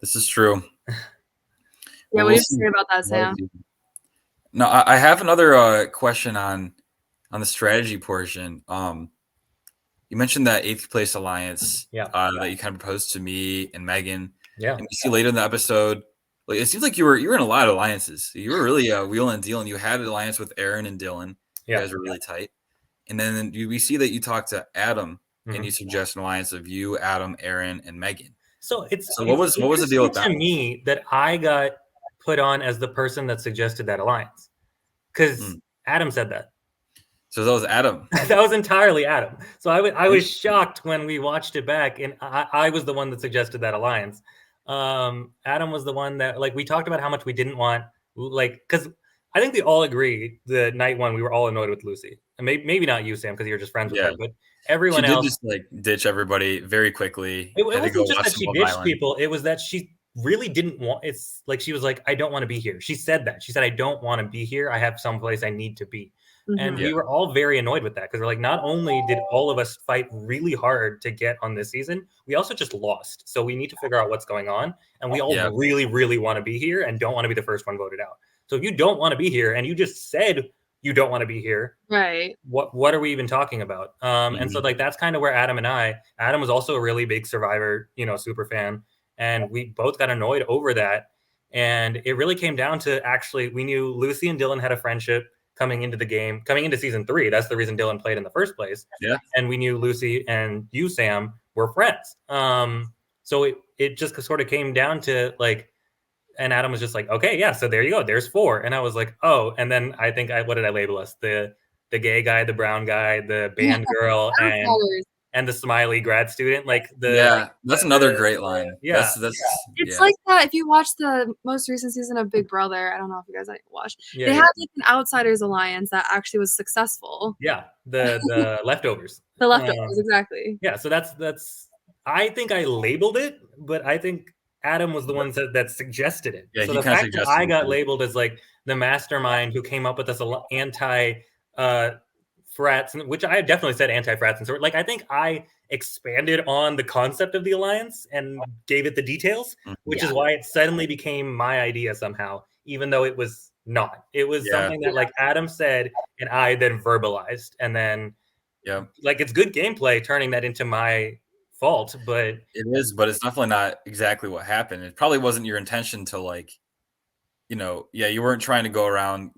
This is true. Yeah, Well, what do we'll you see. say about that, Sam? No, I have another question on the strategy portion. You mentioned that 8th place alliance yeah, that you kind of proposed to me and Megan. yeah. And we see later in the episode, like it seems like you were in a lot of alliances. You were really wheeling and dealing. You had an alliance with Aaron and Dylan. You guys were really tight. And then we see that you talked to Adam and you suggest an alliance of you, Adam, Aaron, and Megan. So what was the deal with that? To me, that I got put on as the person that suggested that alliance because Adam said that. So that was Adam. That was entirely Adam. So I was shocked when we watched it back, and I was the one that suggested that alliance. Adam was the one that, like, we talked about how much we didn't want, like, because I think we all agree the night one we were all annoyed with Lucy, and maybe not you, Sam, because you're just friends with her, but everyone else. She did just like ditch everybody very quickly. It wasn't just that she ditched people; it was that she really didn't want. It's like she was like, "I don't want to be here." She said that. She said, "I don't want to be here. I have someplace I need to be." And we were all very annoyed with that because we're like, not only did all of us fight really hard to get on this season, we also just lost. So we need to figure out what's going on. And we all really, really want to be here and don't want to be the first one voted out. So if you don't want to be here and you just said you don't want to be here, right? What are we even talking about? And so like that's kind of where Adam was also a really big Survivor, super fan, and we both got annoyed over that. And it really came down to actually we knew Lucy and Dylan had a friendship coming into season 3. That's the reason Dylan played in the first place. Yeah. And we knew Lucy and you, Sam, were friends. So it just sort of came down to like, and Adam was just like, okay, yeah, so there you go. There's 4. And I was like, oh, and then I think what did I label us? The gay guy, the brown guy, the band girl, and and the smiley grad student. Like that's another great line. Yeah. It's like that. If you watch the most recent season of Big Brother, I don't know if you guys watched. Yeah, they had like an Outsiders alliance that actually was successful. Yeah, the leftovers. The leftovers, exactly. Yeah, so that's. I think I labeled it, but I think Adam was the one that suggested it. Yeah, so he the kinda fact that suggested I it got too. labeled as like the mastermind who came up with this anti frats, which I definitely said anti frats and sort. Like I think I expanded on the concept of the alliance and gave it the details, which is why it suddenly became my idea somehow, even though it was not. It was something that like Adam said and I then verbalized, and then like it's good gameplay turning that into my fault, but it is, but it's definitely not exactly what happened. It probably wasn't your intention to like, you weren't trying to go around,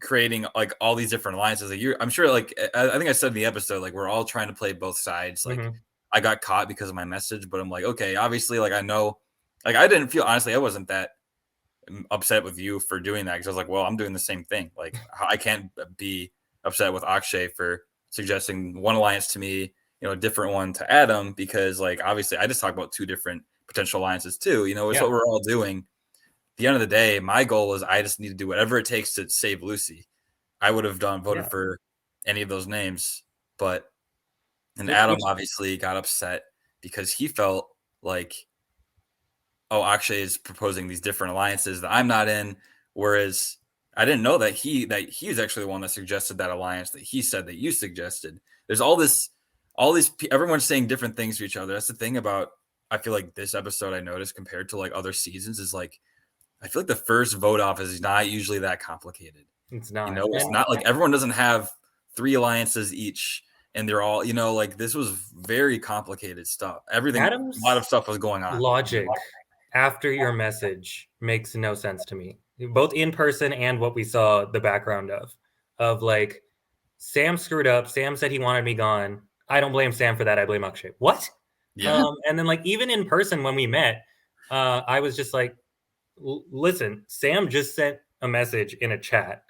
creating like all these different alliances. Like I'm sure, like I think I said in the episode, like we're all trying to play both sides. Like I got caught because of my message, but I'm like, okay, obviously, like I know, like I didn't feel, honestly, I wasn't that upset with you for doing that because I was like, well, I'm doing the same thing. Like I can't be upset with Akshay for suggesting one alliance to me, a different one to Adam, because like obviously I just talked about two different potential alliances too. It's what we're all doing. At the end of the day, my goal is I just need to do whatever it takes to save Lucy. I would have voted for any of those names, but Adam obviously got upset because he felt like, oh, Akshay is proposing these different alliances that I'm not in, whereas I didn't know that he was actually the one that suggested that alliance that he said that you suggested. There's all these everyone's saying different things to each other. That's the thing about, I feel like this episode I noticed compared to like other seasons is like, I feel like the first vote off is not usually that complicated. It's not. It's not like everyone doesn't have 3 alliances each and they're all, like this was very complicated stuff. Everything, a lot of stuff was going on. Logic after your message makes no sense to me, both in person and what we saw the background of like Sam screwed up. Sam said he wanted me gone. I don't blame Sam for that. I blame Akshay. What? Yeah. And then like even in person when we met, I was just like, listen, Sam just sent a message in a chat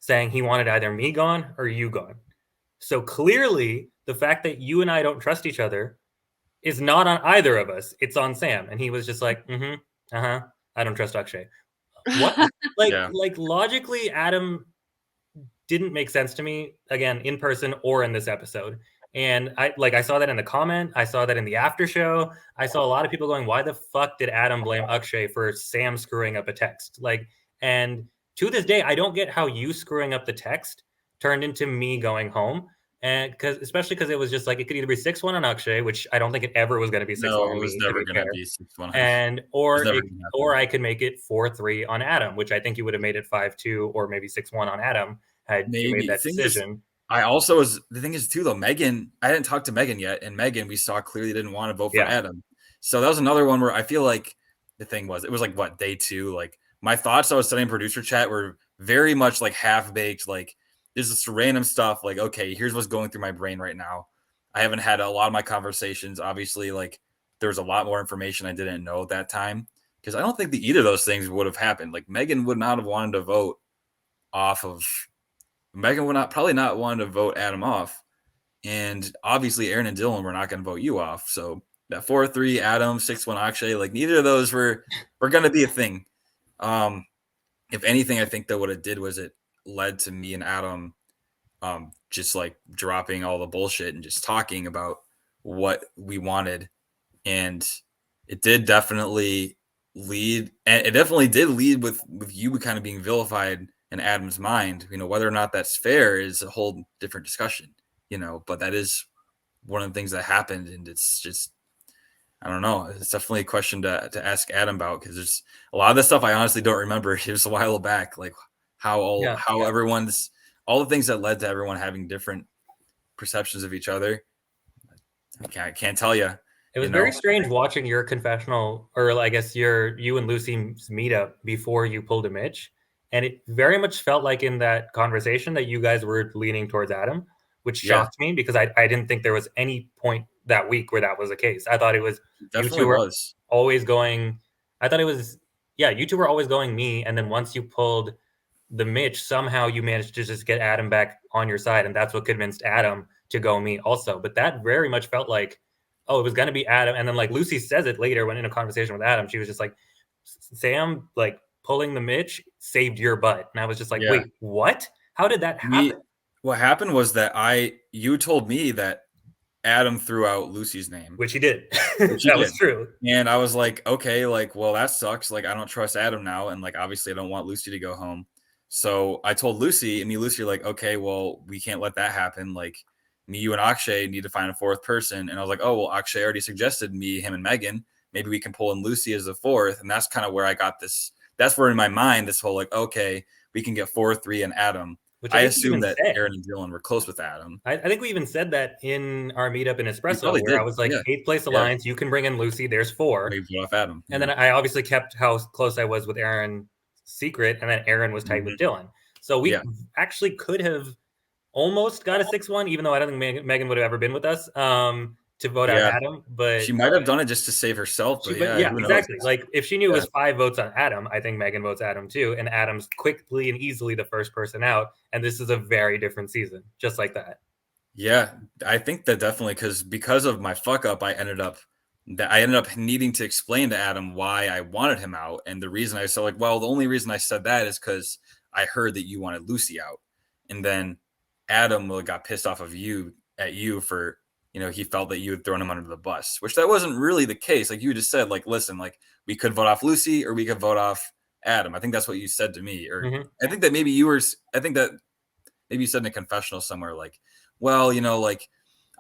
saying he wanted either me gone or you gone. So clearly the fact that you and I don't trust each other is not on either of us. It's on Sam. And he was just like, I don't trust Akshay. What? Like logically, Adam didn't make sense to me, again, in person or in this episode. And I saw that in the comment. I saw that in the after show. I saw a lot of people going, why the fuck did Adam blame Akshay for Sam screwing up a text? Like, and to this day, I don't get how you screwing up the text turned into me going home. And especially because it was just like, it could either be 6-1 on Akshay, which I don't think it ever was going to be 6-1 no, on it was me, never going to be 6-1. And or I could make it 4-3 on Adam, which I think you would have made it 5-2 or maybe 6-1 on Adam had you made that decision. The thing is too, though, Megan, I hadn't talked to Megan yet, and Megan, we saw clearly didn't want to vote for Adam. So that was another one where I feel like the thing was, it was like what, day 2, like my thoughts I was setting producer chat were very much like half baked, like there's this random stuff, like, okay, here's what's going through my brain right now. I haven't had a lot of my conversations. Obviously, like there was a lot more information I didn't know at that time, because I don't think that either of those things would have happened. Like Megan would not have wanted to vote off of Megan would probably not want to vote Adam off. And obviously Aaron and Dylan were not going to vote you off. So that 4-3 Adam, 6-1 Akshay, like neither of those were going to be a thing. If anything, I think that what it did was it led to me and Adam just like dropping all the bullshit and just talking about what we wanted. And it did definitely lead, and it definitely did lead with you kind of being vilified in Adam's mind. Whether or not that's fair is a whole different discussion, but that is one of the things that happened. And it's just, I don't know. It's definitely a question to ask Adam about, because there's a lot of this stuff I honestly don't remember. It was a while back, like everyone's, all the things that led to everyone having different perceptions of each other. I can't tell you. It was very strange watching your confessional, or I guess you and Lucy's meetup before you pulled a Mitch. And it very much felt like in that conversation that you guys were leaning towards Adam, which shocked me, because I didn't think there was any point that week where that was the case. I thought it was definitely you two were always going. I thought it was, you two were always going me. And then once you pulled the Mitch, somehow you managed to just get Adam back on your side. And that's what convinced Adam to go me also. But that very much felt like, oh, it was going to be Adam. And then like Lucy says it later when in a conversation with Adam, she was just like, Sam, like pulling the Mitch saved your butt. And I was just like, wait, what? How did that happen? What happened was that you told me that Adam threw out Lucy's name. Which he did. That was true. And I was like, okay, like, well, that sucks. Like, I don't trust Adam now. And like, obviously I don't want Lucy to go home. So I told Lucy, and me and Lucy are like, okay, well, we can't let that happen. Like, me, you, and Akshay need to find a fourth person. And I was like, oh, well, Akshay already suggested me, him, and Megan. Maybe we can pull in Lucy as the fourth. And that's kind of where I got this. That's where in my mind, this whole like, okay, we can get 4, 3, and Adam. Which I assumed that Aaron and Dylan were close with Adam. I think we even said that in our meetup in Espresso, where I was like, 8th place alliance, you can bring in Lucy, there's 4. Maybe off Adam. And then I obviously kept how close I was with Aaron secret, and then Aaron was tight with Dylan. So we actually could have almost got a 6-1, even though I don't think Megan would have ever been with us to vote out Adam. But she might have done it just to save herself. But exactly. Like if she knew it was 5 votes on Adam, I think Megan votes Adam too. And Adam's quickly and easily the first person out. And this is a very different season, just like that. Yeah, I think that definitely because of my fuck up, I ended up needing to explain to Adam why I wanted him out. And the reason I said like, well, the only reason I said that is because I heard that you wanted Lucy out. And then Adam got pissed off of you for, he felt that you had thrown him under the bus, which that wasn't really the case. Like you just said, like, listen, like we could vote off Lucy or we could vote off Adam. I think that's what you said to me. Or I think that maybe you said in a confessional somewhere, like, well, like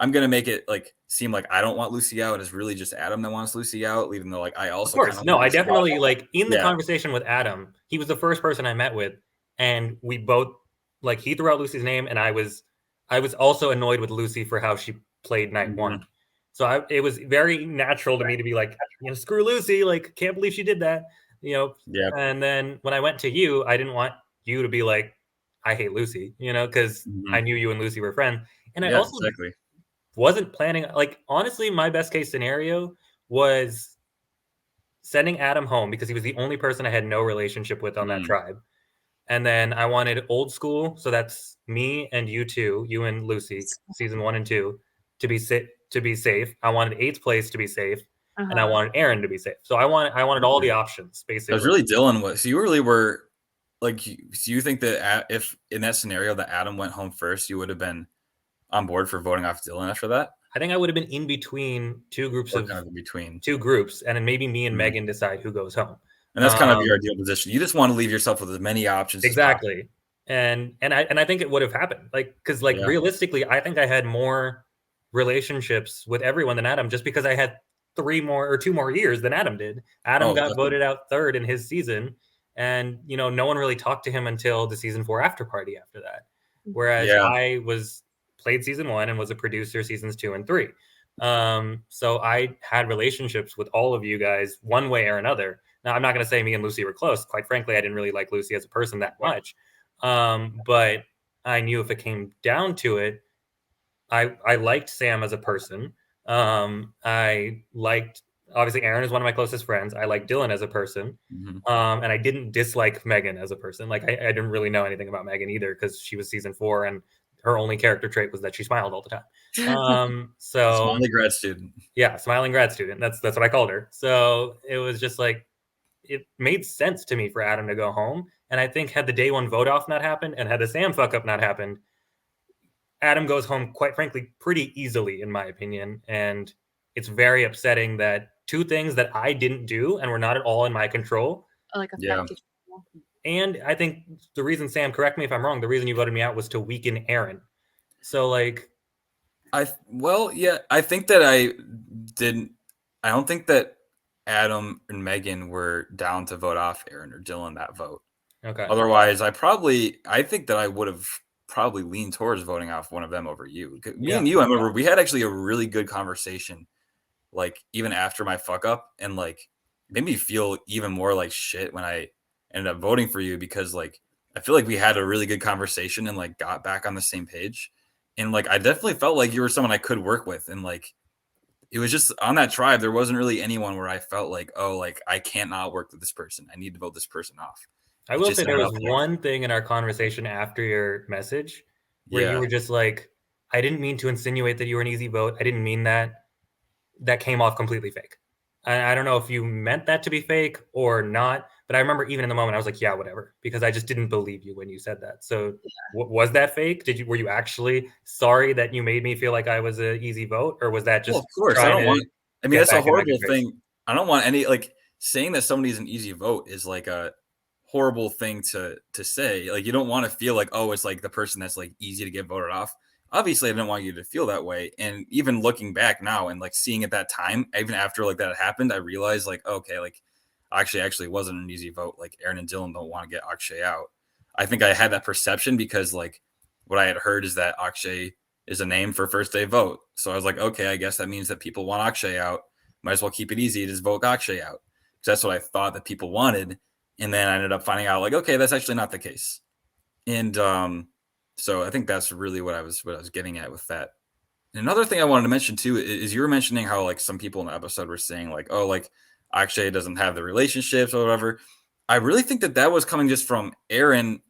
I'm going to make it like seem like I don't want Lucy out. And it's really just Adam that wants Lucy out, even though like I also. Of course. No, I definitely like in the conversation with Adam, he was the first person I met with. And we both like he threw out Lucy's name. And I was also annoyed with Lucy for how she played night 1. So it was very natural to me to be like, screw Lucy. Like, can't believe she did that, And then when I went to you, I didn't want you to be like, I hate Lucy, because I knew you and Lucy were friends. And I also wasn't planning, like, honestly, my best case scenario was sending Adam home because he was the only person I had no relationship with on that tribe. And then I wanted old school. So that's me and you two, you and Lucy, season 1 and 2. To be safe. I wanted 8th place to be safe, and I wanted Aaron to be safe. So I wanted all the options basically. It was really Dylan. So you really were like, do you think that if in that scenario that Adam went home first, you would have been on board for voting off Dylan after that? I think I would have been in between two groups kind of in between 2 groups, and then maybe me and Megan decide who goes home. And that's kind of your ideal position. You just want to leave yourself with as many options. Exactly. And I think it would have happened, like, because like realistically, I think I had more relationships with everyone than Adam, just because I had 2 more years than Adam did. Adam got voted out 3rd in his season, and no one really talked to him until the season 4 after party after that. Whereas I played season 1 and was a producer seasons 2 and 3. So I had relationships with all of you guys one way or another. Now I'm not going to say me and Lucy were close. Quite frankly, I didn't really like Lucy as a person that much. But I knew if it came down to it, I liked Sam as a person. I liked, obviously Aaron is one of my closest friends. I liked Dylan as a person. And I didn't dislike Megan as a person. Like I didn't really know anything about Megan either, because she was season 4 and her only character trait was that she smiled all the time. So smiling grad student. Yeah, smiling grad student. That's what I called her. So it was just like, it made sense to me for Adam to go home. And I think had the day 1 vote off not happened and had the Sam fuck up not happened, Adam goes home, quite frankly, pretty easily, in my opinion. And it's very upsetting that 2 things that I didn't do and were not at all in my control. And I think the reason, Sam, correct me if I'm wrong, the reason you voted me out was to weaken Aaron. So like, I think that I don't think that Adam and Megan were down to vote off Aaron or Dylan that vote. Okay. Otherwise, I think that I would have probably leaned towards voting off one of them over you. Me and you, I remember we had actually a really good conversation, like even after my fuck up, and like it made me feel even more like shit when I ended up voting for you, because like I feel like we had a really good conversation and like got back on the same page. And like I definitely felt like you were someone I could work with, and like it was just on that tribe, there wasn't really anyone where I felt like, oh, like I can't not work with this person. I need to vote this person off. I will say there was one thing in our conversation after your message where you were just like, I didn't mean to insinuate that you were an easy vote. I didn't mean that. That came off completely fake. I don't know if you meant that to be fake or not, but I remember even in the moment I was like, yeah, whatever, because I just didn't believe you when you said that. So was that fake? Were you actually sorry that you made me feel like I was an easy vote, or was that just of course, I trying don't to want. I mean, get that's a back in my horrible good grace? thing. I don't want any saying that somebody's an easy vote is like a horrible thing to say. Like you don't want to feel like, oh, it's like the person that's like easy to get voted off. Obviously, I didn't want you to feel that way. And even looking back now and like seeing at that time, even after like that happened, I realized like, okay, like actually wasn't an easy vote. Like Aaron and Dylan don't want to get Akshay out. I think I had that perception because like what I had heard is that Akshay is a name for first day vote. So I was like, okay, I guess that means that people want Akshay out. Might as well keep it easy, just vote Akshay out. Because that's what I thought that people wanted. And then I ended up finding out like, okay, that's actually not the case. And so I think that's really what I was getting at with that. And another thing I wanted to mention too is you were mentioning how like some people in the episode were saying like, oh, like Akshay doesn't have the relationships or whatever. I really think that was coming just from Aaron.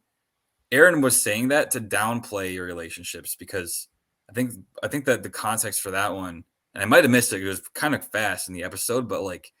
Aaron was saying that to downplay your relationships because I think that the context for that one, and I might have missed it. It was kind of fast in the episode, but like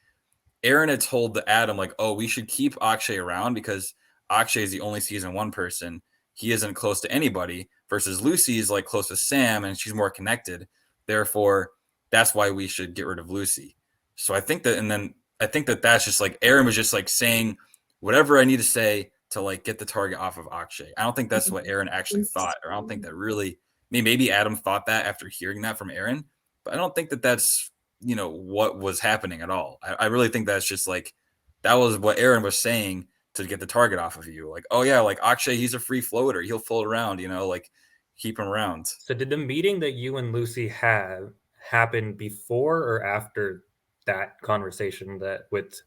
Aaron had told the Adam like, oh, we should keep Akshay around because Akshay is the only season 1 person. He isn't close to anybody versus Lucy is like close to Sam and she's more connected. Therefore, that's why we should get rid of Lucy. So I think that, and then I think that that's just like Aaron was just like saying whatever I need to say to like get the target off of Akshay. I don't think that's what Aaron actually thought, or I don't think that really. I mean, maybe Adam thought that after hearing that from Aaron, but I don't think that that's what was happening at all. I really think that's just like that was what Aaron was saying to get the target off of you. Like, oh yeah, like Akshay, he's a free floater. He'll float around, like keep him around. So did the meeting that you and Lucy had happen before or after that conversation that with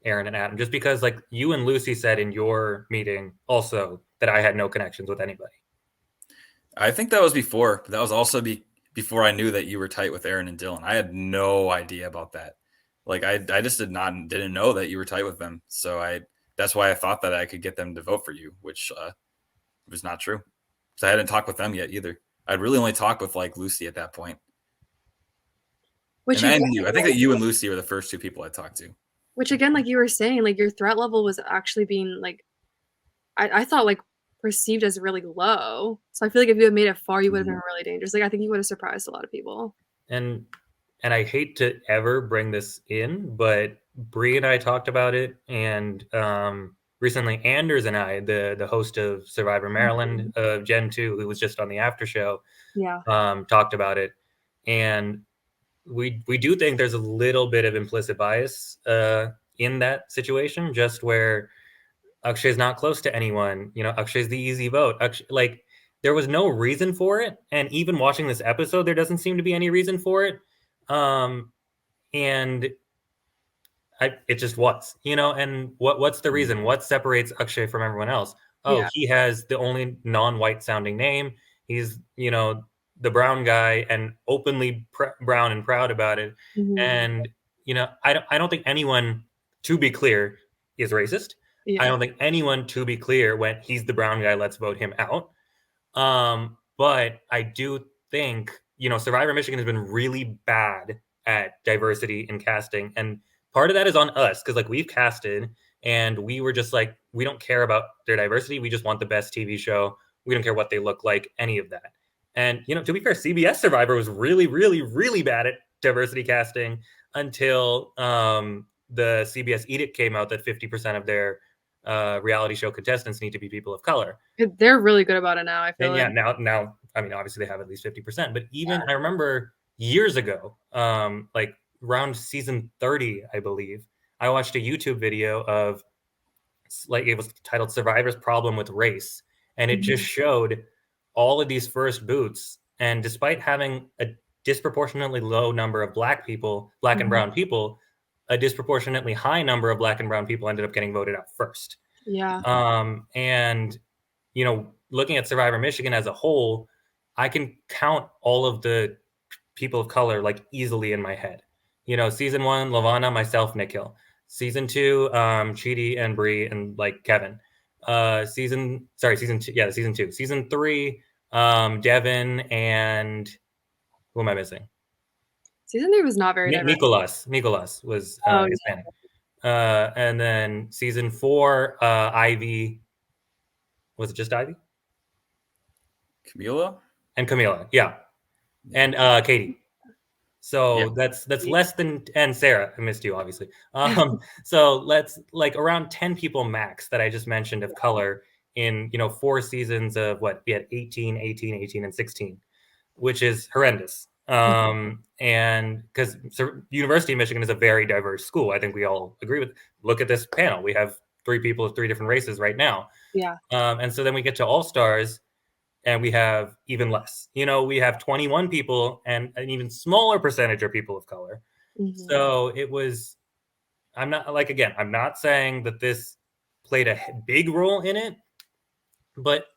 Aaron and Adam? Just because like you and Lucy said in your meeting also that I had no connections with anybody. I think that was before, but that was also before I knew that you were tight with Aaron and Dylan. I had no idea about that. Like I just didn't know that you were tight with them. So that's why I thought that I could get them to vote for you, which was not true. So I hadn't talked with them yet either. I'd really only talked with like Lucy at that point. Which and again, you. I think that you and Lucy were the first 2 people I talked to. which again, like you were saying, like your threat level was actually being like, I thought like perceived as really low. So I feel like if you had made it far, you would have been really dangerous. Like I think you would have surprised a lot of people. And I hate to ever bring this in, but Bree and I talked about it, and recently Anders and I, the host of Survivor Maryland of Gen 2, who was just on the after show, Yeah. talked about it. And we do think there's a little bit of implicit bias in that situation, just where Akshay's not close to anyone. Akshay's the easy vote. Like there was no reason for it, and even watching this episode, there doesn't seem to be any reason for it. And it just was, and what's the reason? What separates Akshay from everyone else? Oh, he has the only non-white sounding name. He's, the brown guy and openly brown and proud about it. Mm-hmm. And, I don't think anyone, to be clear, is racist. Yeah. I don't think anyone, to be clear, went, he's the brown guy, let's vote him out. But I do think, Survivor Michigan has been really bad at diversity in casting. And part of that is on us because like we've casted and we were just like, we don't care about their diversity. We just want the best TV show. We don't care what they look like, any of that. And, to be fair, CBS Survivor was really, really, really bad at diversity casting until the CBS edict came out that 50% of their reality show contestants need to be people of color. They're really good about it now, I feel and like. now, I mean, obviously they have at least 50%, but even I remember years ago, like around season 30, I believe, I watched a YouTube video of like, it was titled Survivor's Problem with Race. And it just showed all of these first boots. And despite having a disproportionately low number of black and brown people, a disproportionately high number of black and brown people ended up getting voted out first. Yeah. And, looking at Survivor Michigan as a whole, I can count all of the people of color like easily in my head. Season 1, Lavana, myself, Nikhil. Season 2, Chidi and Bree and like Kevin. Season 2. Yeah, season 2. Season 3, Devin, and who am I missing? Season 3 was not very diverse. Nicolas was Oh, Hispanic. And then season 4, Ivy. Was it just Ivy? Camila? And Camila, yeah. And Katie. So that's less than, and Sarah, I missed you, obviously. So let's like around 10 people max that I just mentioned of color in, 4 seasons of what we had 18, 18, 18, and 16, which is horrendous. And because University of Michigan is a very diverse school, I think we all agree with. Look at this panel. We have 3 people of 3 different races right now. Yeah. And so then we get to All Stars, and we have even less. We have 21 people, and an even smaller percentage are people of color. So it was. I'm not saying that this played a big role in it, but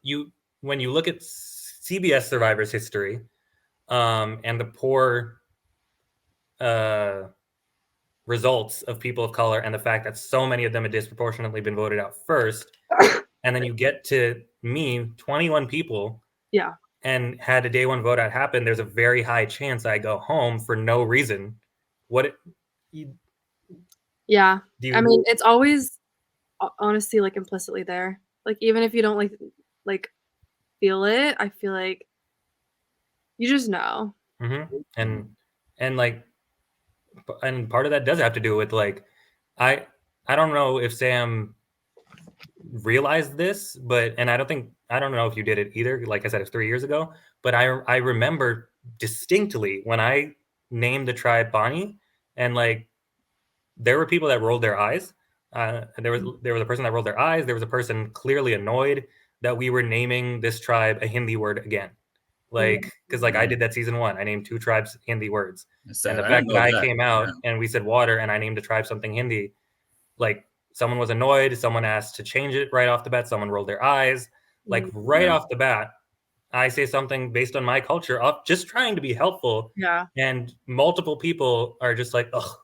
when you look at CBS Survivor's history, and the poor results of people of color, and the fact that so many of them had disproportionately been voted out first, and then you get to me, 21 people, yeah, and had a day 1 vote out happen, there's a very high chance I go home for no reason. Yeah. I mean, it's always honestly like implicitly there. Like even if you don't like feel it, I feel like you just know. And like, and part of that does have to do with like, I don't know if Sam realized this, and I don't know if you did it either. Like I said, it's 3 years ago, but I remember distinctly when I named the tribe Bonnie, and like there were people that rolled their eyes. There was a person that rolled their eyes. There was a person clearly annoyed that we were naming this tribe a Hindi word again. Like, because like I did that season 1, I named 2 tribes Hindi words, and the fact that I came out and we said water, and I named a tribe something Hindi, like someone was annoyed, someone asked to change it right off the bat, someone rolled their eyes, like right off the bat. I say something based on my culture, just trying to be helpful, and multiple people are just like, oh,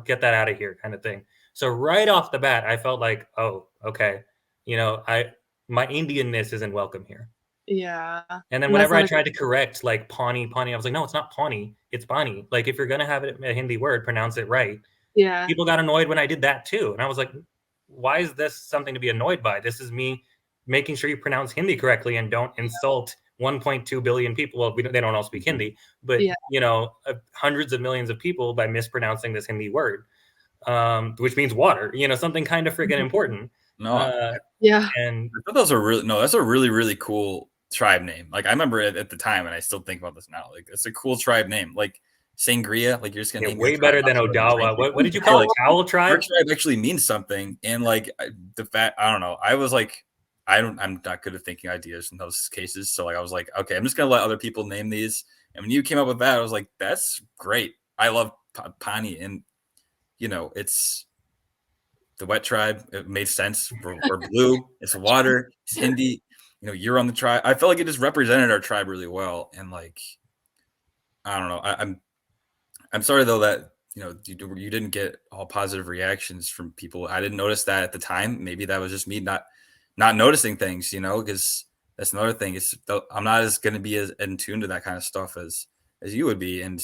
get that out of here, kind of thing. So right off the bat, I felt like, oh, okay, my Indianness isn't welcome here. Yeah. And then whenever I tried to correct like Pawnee, I was like, no, it's not Pawnee, it's Bonnie. Like if you're gonna have it a Hindi word, pronounce it right. Yeah. People got annoyed when I did that too, and I was like, why is this something to be annoyed by? This is me making sure you pronounce Hindi correctly and don't insult 1.2 billion people. Well, they don't all speak Hindi, but hundreds of millions of people by mispronouncing this Hindi word, which means water. Something kind of friggin' important. Yeah. And I thought those are that's a really, really cool tribe name. Like I remember it at the time, and I still think about this now. Like it's a cool tribe name. Like Sangria, like you're just gonna name way better than Odawa. What did you call it? Owl tribe? Our tribe actually means something, and like the fact, I don't know. I was like, I'm not good at thinking ideas in those cases. So like I was like, okay, I'm just gonna let other people name these. And when you came up with that, I was like, that's great. I love Pani, and it's the wet tribe. It made sense. We're blue. It's water. It's Hindi. You're on the tribe. I felt like it just represented our tribe really well, and like, I don't know. I'm sorry though that you didn't get all positive reactions from people. I didn't notice that at the time. Maybe that was just me not noticing things, because that's another thing. I'm not as going to be as in tune to that kind of stuff as you would be, and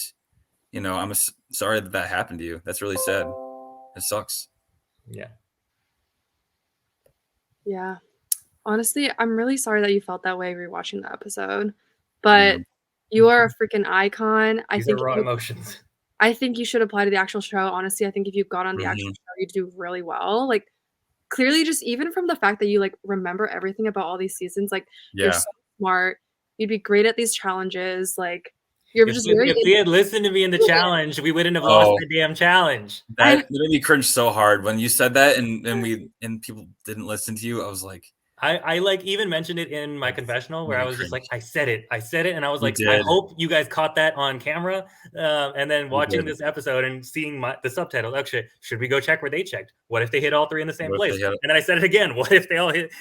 I'm sorry that happened to you. That's really sad. It sucks. Yeah. Honestly, I'm really sorry that you felt that way rewatching the episode, but you are a freaking icon. These are raw emotions. I think you should apply to the actual show. Honestly, I think if you got on the actual show, you'd do really well. Like, clearly, just even from the fact that you like remember everything about all these seasons, like you're so smart. You'd be great at these challenges. Like, you're just very. If we had listened to me in the challenge, we wouldn't have lost the damn challenge. That made me cringe so hard when you said that, and people didn't listen to you. I was like, I like even mentioned it in my confessional where I was just like, I said it, and I was like, I hope you guys caught that on camera. And then watching this episode and seeing the subtitles, actually, should we go check where they checked? What if they hit all 3 in the same place? And then I said it again. What if they all hit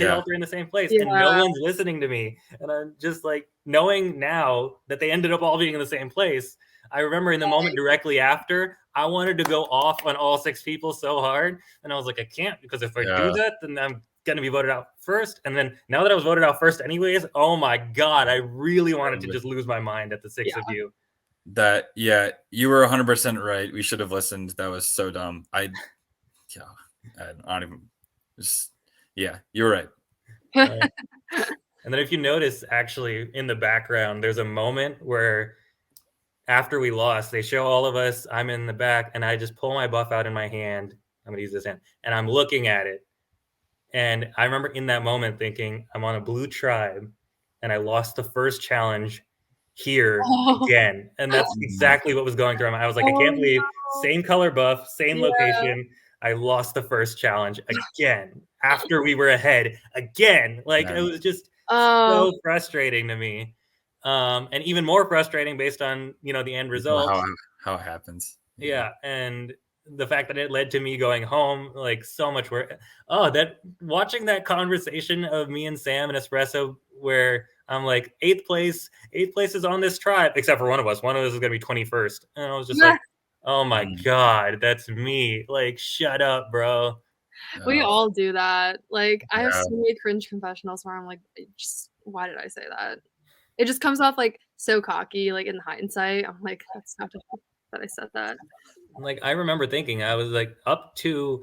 all 3 in the same place? And no one's listening to me. And I'm just like, knowing now that they ended up all being in the same place. I remember in the moment directly after, I wanted to go off on all 6 people so hard. And I was like, I can't, because if I do that, then I'm going to be voted out first. And then now that I was voted out first anyways, oh my God, I really wanted to just lose my mind at the six of you. That, yeah, you were 100% right. We should have listened. That was so dumb. I don't even, just, yeah, you're right. And then if you notice, actually, in the background, there's a moment where after we lost, they show all of us, I'm in the back, and I just pull my buff out in my hand. I'm going to use this hand. And I'm looking at it. And I remember in that moment thinking, I'm on a blue tribe, and I lost the first challenge here again. And that's exactly what was going through my mind. I was like, I can't believe, same color buff, same location. I lost the first challenge again after we were ahead again. Like, it was just so frustrating to me. And even more frustrating based on, the end result. How it happens. Yeah. And the fact that it led to me going home, like, so much work. That watching that conversation of me and Sam and Espresso where I'm like, eighth place is on this tribe, except for one of us. One of us is going to be 21st. And I was just like, oh my God, that's me. Like, shut up, bro. We all do that. Like, I have so many cringe confessionals where I'm like, why did I say that? It just comes off like so cocky, like in hindsight. I'm like, that's not that I said that. Like, I remember thinking, I was like, up to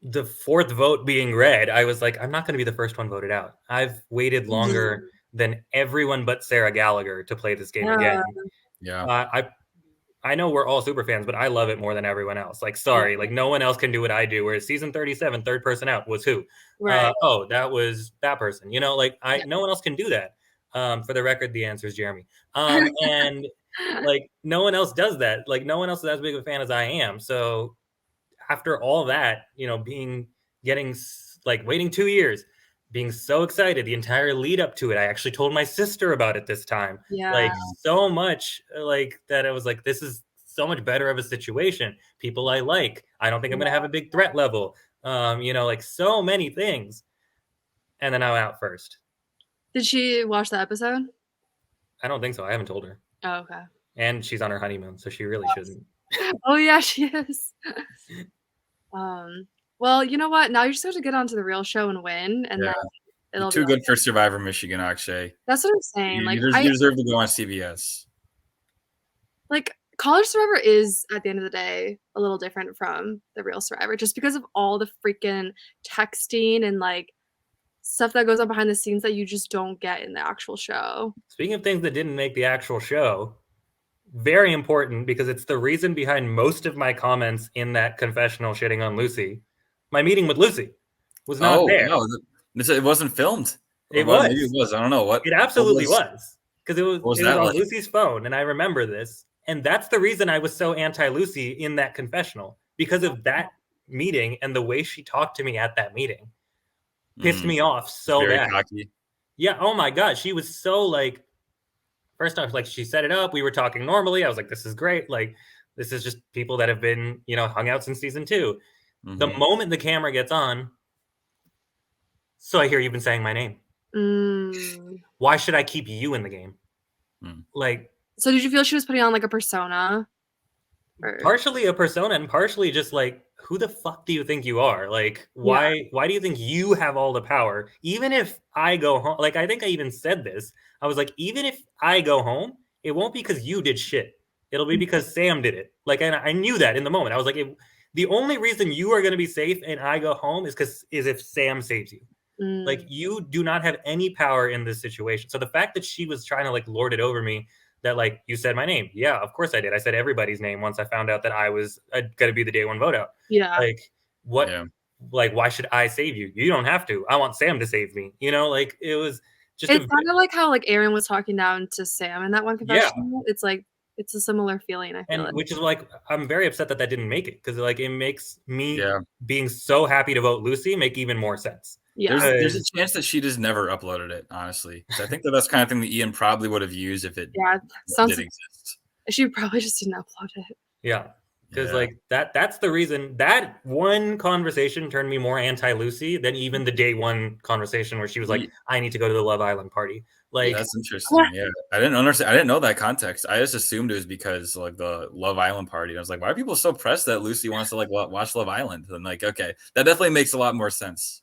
the fourth vote being read, I was like, I'm not going to be the first one voted out. I've waited longer than everyone but Sarah Gallagher to play this game again. Yeah. I know we're all super fans, but I love it more than everyone else. Like, sorry, like no one else can do what I do. Whereas season 37, third person out was who? Right. That was that person. No one else can do that. For the record, the answer is Jeremy. And like no one else does that. Like no one else is as big of a fan as I am. So after all that, waiting 2 years, being so excited, the entire lead up to it. I actually told my sister about it this time. Yeah. Like so much like that. I was like, this is so much better of a situation. People I like. I don't think I'm going to have a big threat level. Like so many things. And then I'm out first. Did she watch the episode? I don't think so. I haven't told her. Oh, okay. And she's on her honeymoon, so she really shouldn't. Oh yeah, she is. Well, you know what? Now you just have to get onto the real show and win, and then you're too good for Survivor Michigan, Akshay. That's what I'm saying. You deserve to go on CBS. Like, College Survivor is, at the end of the day, a little different from the real Survivor, just because of all the freaking texting and like stuff that goes on behind the scenes that you just don't get in the actual show. Speaking of things that didn't make the actual show, very important because it's the reason behind most of my comments in that confessional shitting on Lucy. My meeting with Lucy was not there. No, it wasn't filmed. It was. Maybe it was. I don't know what. It absolutely was. Because it was on like? Lucy's phone, and I remember this. And that's the reason I was so anti-Lucy in that confessional, because of that meeting and the way she talked to me at that meeting. Pissed me off so very bad. Cocky. Yeah, oh my God. She was so like, first off, like she set it up. We were talking normally. I was like, this is great. Like, this is just people that have been, hung out since season 2. Mm-hmm. The moment the camera gets on, so I hear you've been saying my name. Why should I keep you in the game? Like, so did you feel she was putting on like a persona? Partially a persona and partially just like, who the fuck do you think you are? Like, why do you think you have all the power? Even if I go home, like, I think I even said this. I was like, even if I go home, it won't be because you did shit. It'll be because Sam did it. Like, and I knew that in the moment. I was like, the only reason you are going to be safe and I go home is if Sam saves you. Like, you do not have any power in this situation. So the fact that she was trying to like lord it over me, that like, you said my name. Yeah, of course I did. I said everybody's name once I found out that I was going to be the day one vote out. Yeah. Like, what? Yeah. Like, why should I save you? You don't have to. I want Sam to save me. Like, it was just. It's kind of like how like Aaron was talking down to Sam in that one confession. Yeah. It's like, it's a similar feeling, I feel. Which is like, I'm very upset that didn't make it, because like it makes me being so happy to vote Lucy make even more sense. Yeah, there's a chance that she just never uploaded it, honestly. I think that's kind of thing that Ian probably would have used if it did exist. She probably just didn't upload it. Yeah, because like that's the reason that one conversation turned me more anti-Lucy than even the day one conversation where she was like, I need to go to the Love Island party. Like, that's interesting. Yeah, I didn't understand. I didn't know that context. I just assumed it was because like the Love Island party. I was like, why are people so pressed that Lucy wants to like watch Love Island? And like, okay, that definitely makes a lot more sense.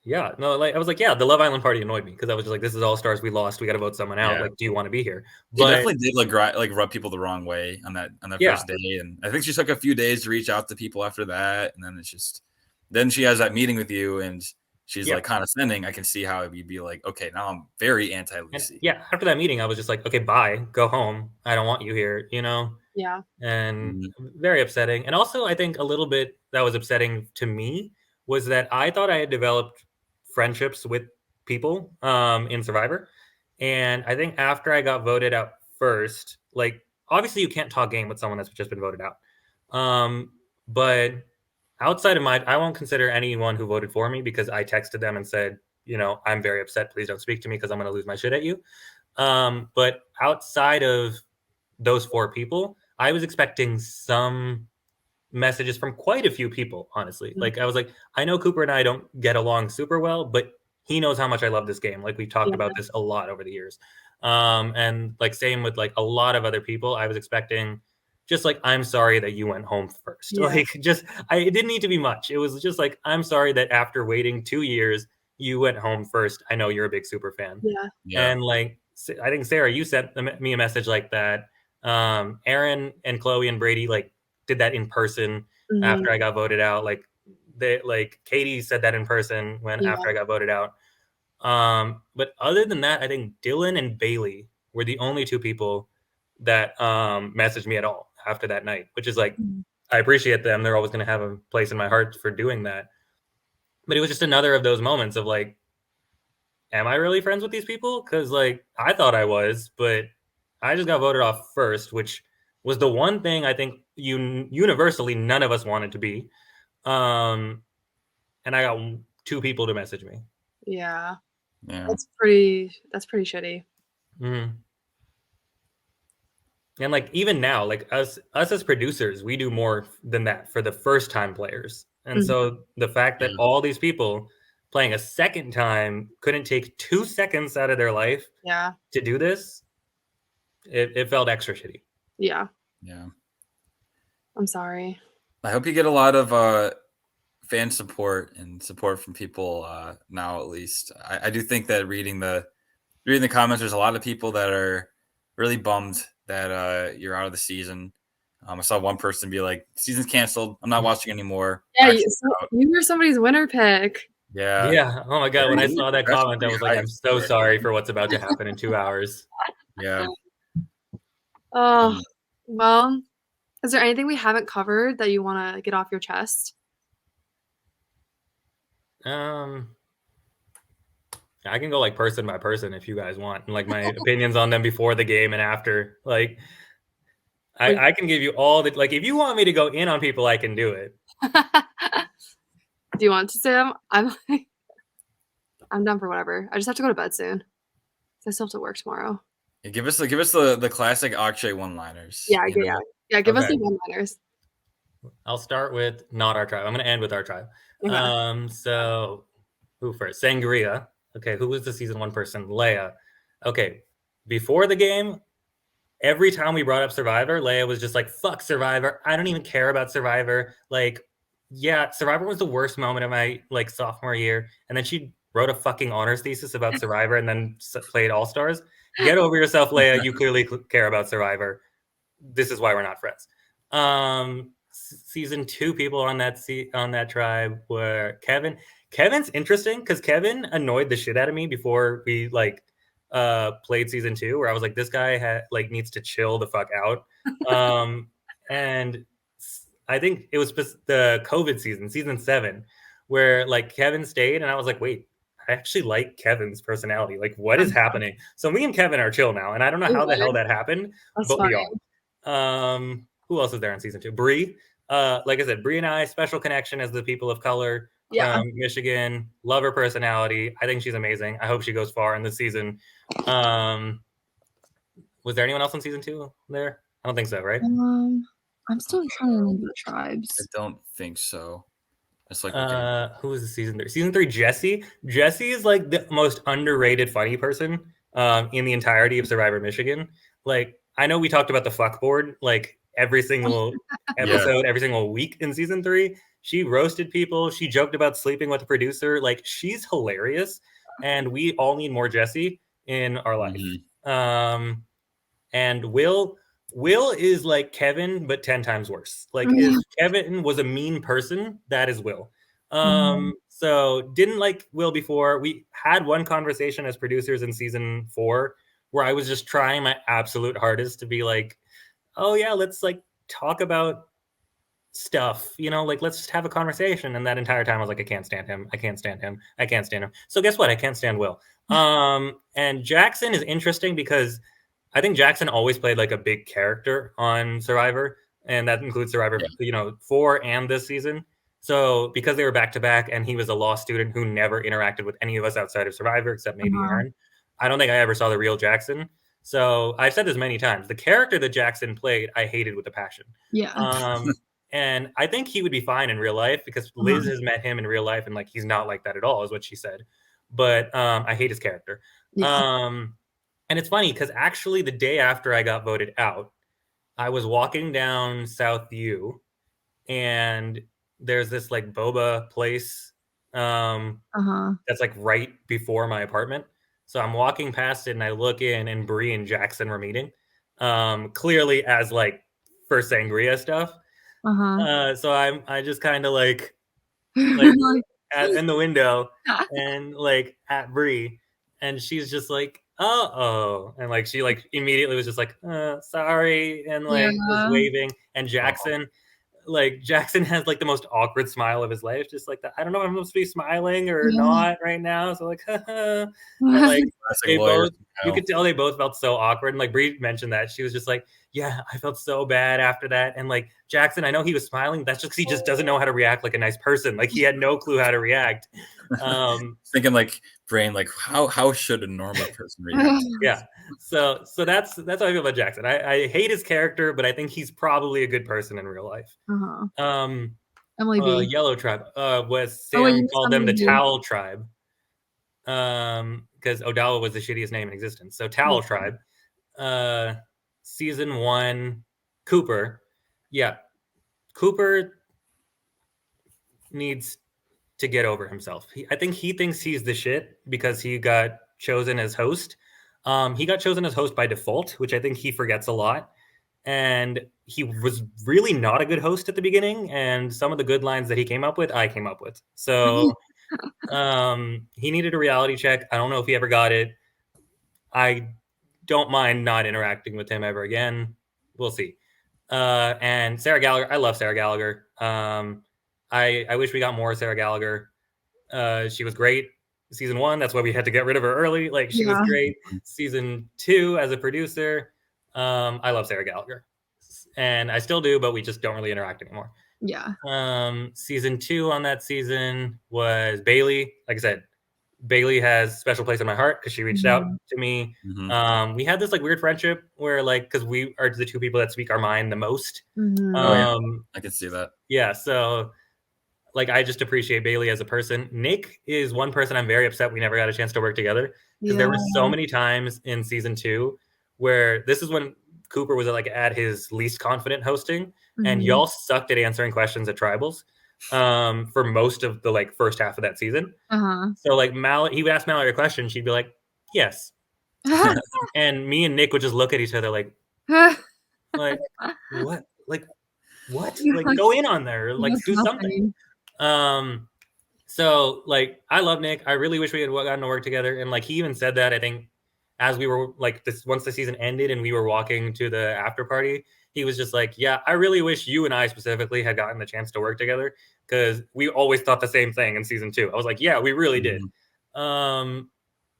Yeah, no, like I was like, yeah, the Love Island party annoyed me because I was just like, this is All Stars, we lost, we got to vote someone out. Yeah. Like, do you want to be here? She But definitely did like rub people the wrong way on that yeah, first day, and I think she took a few days to reach out to people after that, and then it's just then she has that meeting with you, and she's yeah. like condescending. I can see how you'd be like, okay, now I'm very anti And Lucy. yeah, after that meeting, I was just like, okay, bye, go home. I don't want you here, you know? Yeah. And Mhm. very upsetting. And also, I think a little bit that was upsetting to me was that I thought I had developed friendships with people in Survivor. And I think after I got voted out first, like obviously you can't talk game with someone that's just been voted out. But outside of I won't consider anyone who voted for me because I texted them and said, you know, I'm very upset. Please don't speak to me because I'm going to lose my shit at you. But outside of those 4 people, I was expecting some messages from quite a few people, honestly. Like I was like, I know Cooper and I don't get along super well, but he knows how much I love this game. Like we've talked Yeah. about this a lot over the years. And like same with like a lot of other people, I was expecting just like, I'm sorry that you went home first. Yeah. Like just, it didn't need to be much. It was just like, I'm sorry that after waiting 2 years, you went home first. I know you're a big super fan. Yeah. Yeah, And like, I think Sarah, you sent me a message like that. Aaron and Chloe and Brady like did that in person Mhm. after I got voted out. Like they like Katie said that in person when Yeah. after I got voted out. But other than that, I think Dylan and Bailey were the only 2 people that messaged me at all after that night, which is like Mhm. I appreciate them. They're always going to have a place in my heart for doing that. But it was just another of those moments of like, am I really friends with these people? Because like I thought I was, but I just got voted off first, which was the one thing I think universally none of us wanted to be. Um, and I got 2 people to message me. Yeah. yeah, That's pretty shitty. Mm-hmm. And like even now, like us as producers, we do more than that for the first time players. And Mhm. so the fact that yeah. all these people playing a second time couldn't take 2 seconds out of their life Yeah. to do this, it felt extra shitty. Yeah. Yeah. I'm sorry. I hope you get a lot of fan support and support from people now. At least I do think that reading the comments, there's a lot of people that are really bummed that you're out of the season. I saw one person be like, "Season's canceled. I'm not watching anymore." Yeah, Actually, you were somebody's winner pick. yeah, Yeah. Oh my god. When I saw that That's comment, I pretty was like, high I'm so score. sorry for what's about to happen in 2 hours. Yeah. Oh, well, is there anything we haven't covered that you want to get off your chest? I can go like person by person if you guys want, and like my opinions on them before the game and after. Like, I can give you all the like. If you want me to go in on people, I can do it. Do you want to, Sam? I'm down for whatever. I just have to go to bed soon. I still have to work tomorrow. Yeah, give us the classic Akshay one-liners. Yeah, you know? yeah. Give us Okay. the one-liners. I'll start with not our tribe. I'm going to end with our tribe. Okay. So who first? Sangria. Okay, who was the season 1 person? Leia. Okay, before the game, every time we brought up Survivor, Leia was just like, fuck Survivor. I don't even care about Survivor. Like, yeah, Survivor was the worst moment of my like sophomore year. And then she wrote a fucking honors thesis about Survivor and then played All Stars. Get over yourself, Leia. You clearly care about Survivor. This is why we're not friends. Season 2 people on that tribe were Kevin. Kevin's interesting because Kevin annoyed the shit out of me before we like played season 2, where I was like, this guy needs to chill the fuck out. And I think it was the COVID season 7, where like Kevin stayed, and I was like, wait, I actually like Kevin's personality. Like, what is happening? So me and Kevin are chill now, and I don't know how the hell that happened, That's but we fine. are. Who else is there in season 2? Bree. Like I said, Bree and I, special connection as the people of color Yeah. from Michigan. Love her personality. I think she's amazing. I hope she goes far in the season. Was there anyone else in season 2 there? I don't think so, right? I'm still trying to remember the I tribes. don't think so. It's like Who was the season 3? Season 3, Jesse. Jesse is like the most underrated funny person in the entirety of Survivor Michigan. Like, I know we talked about the fuck board like every single episode, every single week in season 3. She roasted people. She joked about sleeping with the producer. Like, she's hilarious, and we all need more Jessie in our life. And Will is like Kevin, but 10 times worse. Like, if Kevin was a mean person, that is Will. So didn't like Will before. We had one conversation as producers in season 4 where I was just trying my absolute hardest to be like, oh yeah, let's like talk about stuff, like let's just have a conversation. And that entire time I was like, I can't stand him. I can't stand him. I can't stand him. So guess what? I can't stand Will. And Jackson is interesting because I think Jackson always played like a big character on Survivor, and that includes Survivor, 4 and this season. So because they were back to back, and he was a law student who never interacted with any of us outside of Survivor except maybe Aaron, I don't think I ever saw the real Jackson. So I've said this many times: the character that Jackson played, I hated with a passion. And I think he would be fine in real life because Liz has met him in real life, and like he's not like that at all, is what she said. But I hate his character. And it's funny because actually the day after I got voted out, I was walking down South U, and there's this like boba place that's like right before my apartment. So I'm walking past it, and I look in, and Bree and Jackson were meeting, clearly as like for sangria stuff. So I just kind of like in the window and like at Bree, and she's just like, oh, and like she like immediately was just like, sorry, and like was waving. And Jackson has like the most awkward smile of his life, just like that. I don't know if I'm supposed to be smiling or not right now. So like, and like they both, you could tell they both felt so awkward. And like Bree mentioned that she was just like, yeah, I felt so bad after that. And like Jackson, I know he was smiling. That's just because he just doesn't know how to react like a nice person. Like he had no clue how to react. Thinking like brain, like how should a normal person react? Yeah. So that's how I feel about Jackson. I hate his character, but I think he's probably a good person in real life. Emily B. Yellow Tribe. Was Sam called them the Towel Tribe. Because Odala was the shittiest name in existence. So Towel Tribe. Season 1, Cooper. Yeah. Cooper needs to get over himself. I think he thinks he's the shit because he got chosen as host. He got chosen as host by default, which I think he forgets a lot. And he was really not a good host at the beginning. And some of the good lines that he came up with, I came up with. So he needed a reality check. I don't know if he ever got it. I don't mind not interacting with him ever again. We'll see. And Sarah Gallagher, I love Sarah Gallagher. I wish we got more Sarah Gallagher. She was great season 1. That's why we had to get rid of her early. Like she was great. Season 2 as a producer. I love Sarah Gallagher, and I still do, but we just don't really interact anymore. Season 2 on that season was Bailey. Like I said, Bailey has a special place in my heart because she reached out to me. We had this like weird friendship where like, because we are the two people that speak our mind the most. I can see that. Yeah. So like, I just appreciate Bailey as a person. Nick is one person I'm very upset we never got a chance to work together, because there were so many times in season 2 where this is when Cooper was like at his least confident hosting, and y'all sucked at answering questions at tribals for most of the like first half of that season. So like he would ask Mallory a question, she'd be like, yes. And me and Nick would just look at each other like what? Like what? Like go in on there, like do something. So like I love Nick. I really wish we had gotten to work together. And like he even said that, I think, as we were like once the season ended and we were walking to the after party, he was just like, yeah, I really wish you and I specifically had gotten the chance to work together, because we always thought the same thing in season 2. I was like, yeah, we really did. And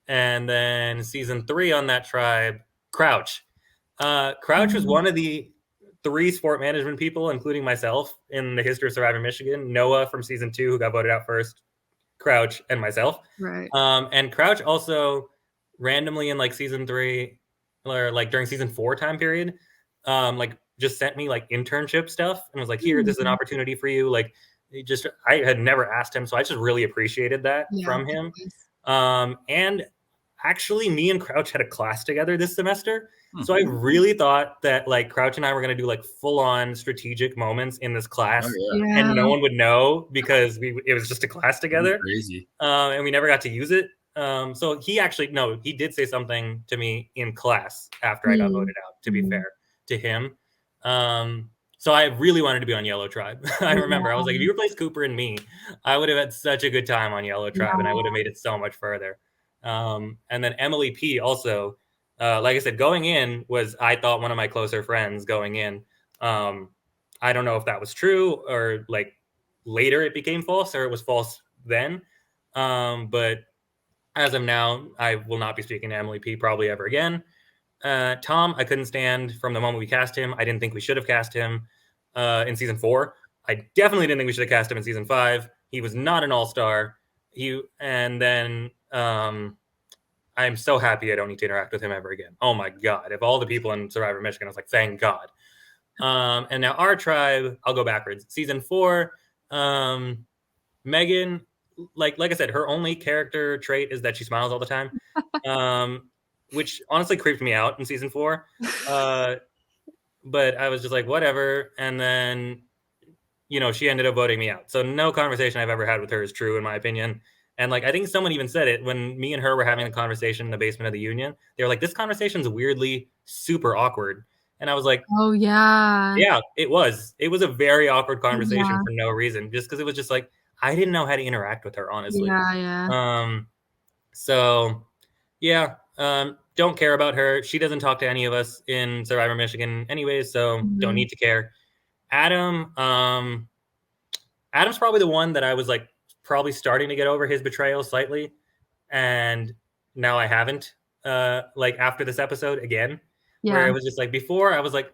then season 3 on that tribe, Crouch. Crouch was one of the 3 sport management people, including myself, in the history of Survivor Michigan. Noah from season 2, who got voted out first, Crouch, and myself. And Crouch also randomly in like season 3 or like during season 4 time period, like just sent me like internship stuff and was like, here, this is an opportunity for you. Like I had never asked him, so I just really appreciated that from him. And actually, me and Crouch had a class together this semester. So I really thought that like Crouch and I were going to do like full on strategic moments in this class, Oh yeah. and no one would know because it was just a class together, Crazy. and we never got to use it. So he did say something to me in class after I got voted out. To be fair to him, so I really wanted to be on Yellow Tribe. I remember I was like, if you replaced Cooper and me, I would have had such a good time on Yellow Tribe, and I would have made it so much further. And then Emily P also, like I said, going in was, I thought, one of my closer friends going in. I don't know if that was true or like later it became false, or it was false then. But as of now, I will not be speaking to Emily P probably ever again. Tom, I couldn't stand from the moment we cast him. I didn't think we should have cast him in season 4. I definitely didn't think we should have cast him in season 5. He was not an all-star. And then I'm so happy I don't need to interact with him ever again. Oh my God. If all the people in Survivor Michigan, I was like, thank God. And now our tribe, I'll go backwards. Season 4, Megan, like I said, her only character trait is that she smiles all the time, which honestly creeped me out in season 4. But I was just like, whatever. And then, she ended up voting me out. So no conversation I've ever had with her is true, in my opinion. And like, I think someone even said it when me and her were having a conversation in the basement of the union. They were like, this conversation's weirdly super awkward. And I was like, oh yeah. Yeah, it was. It was a very awkward conversation for no reason, just because it was just like, I didn't know how to interact with her, honestly. Yeah. So yeah, don't care about her. She doesn't talk to any of us in Survivor Michigan anyways, so don't need to care. Adam, Adam's probably the one that I was like probably starting to get over his betrayal slightly, and now I haven't. Like after this episode again, where it was just like, before I was like,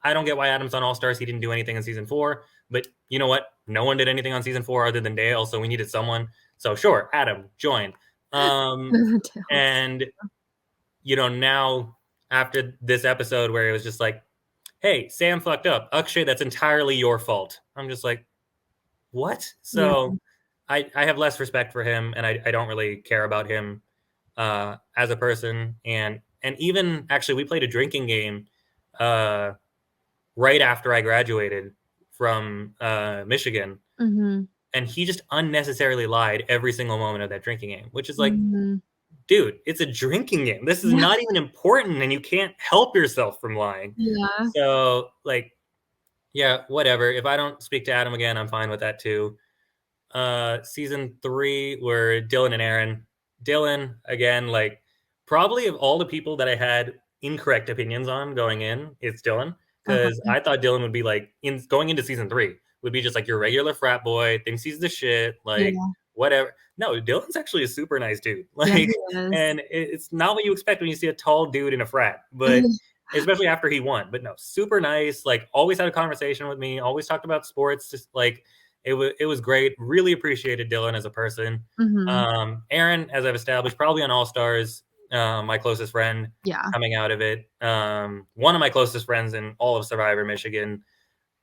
I don't get why Adam's on All Stars. He didn't do anything in season 4, but you know what? No one did anything on season 4 other than Dale, so we needed someone. So sure, Adam, join. And now after this episode where it was just like, hey, Sam fucked up. Akshay, that's entirely your fault. I'm just like, what? So I have less respect for him, and I don't really care about him as a person. And even actually, we played a drinking game right after I graduated from Michigan, and he just unnecessarily lied every single moment of that drinking game, which is like, dude, it's a drinking game. This is not even important, and you can't help yourself from lying. Yeah. So like, yeah, whatever. If I don't speak to Adam again, I'm fine with that too. Season 3 were Dylan and Aaron. Dylan, again, like, probably of all the people that I had incorrect opinions on going in, it's Dylan. Because I thought Dylan would be like, going into season 3, would be just like your regular frat boy, thinks he's the shit, like whatever. No, Dylan's actually a super nice dude. Like, and it's not what you expect when you see a tall dude in a frat, but especially after he won. But no, super nice. Like, always had a conversation with me. Always talked about sports. Just like, it was great. Really appreciated Dylan as a person. Aaron, as I've established, probably on All Stars. My closest friend coming out of it. One of my closest friends in all of Survivor Michigan.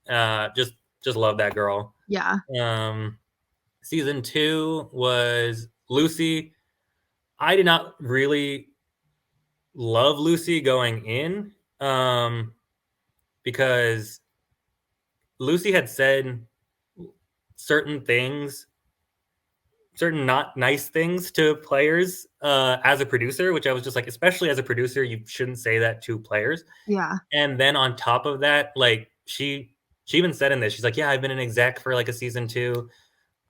Just love that girl. Yeah. Season 2 was Lucy. I did not really love Lucy going in, because Lucy had said certain things, certain not nice things to players as a producer, which I was just like, especially as a producer, you shouldn't say that to players. Yeah. And then on top of that, like, she even said in this, she's like, yeah, I've been an exec for like a season 2.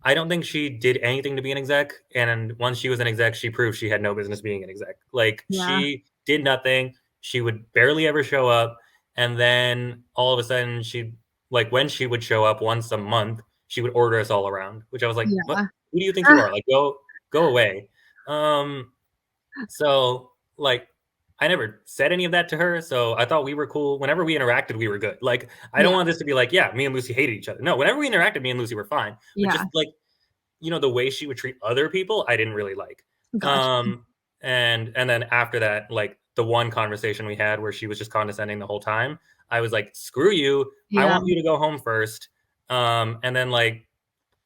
I don't think she did anything to be an exec. And once she was an exec, she proved she had no business being an exec. Like, she did nothing. She would barely ever show up. And then all of a sudden, when she would show up once a month, she would order us all around, which I was like, what? Who do you think you are? Like, go away. So like, I never said any of that to her. So I thought we were cool. Whenever we interacted, we were good. Like, I don't want this to be like, yeah, me and Lucy hated each other. No, whenever we interacted, me and Lucy were fine. But just like, the way she would treat other people, I didn't really like. Gotcha. And then after that, like, the one conversation we had where she was just condescending the whole time, I was like, screw you. I want you to go home first. And then like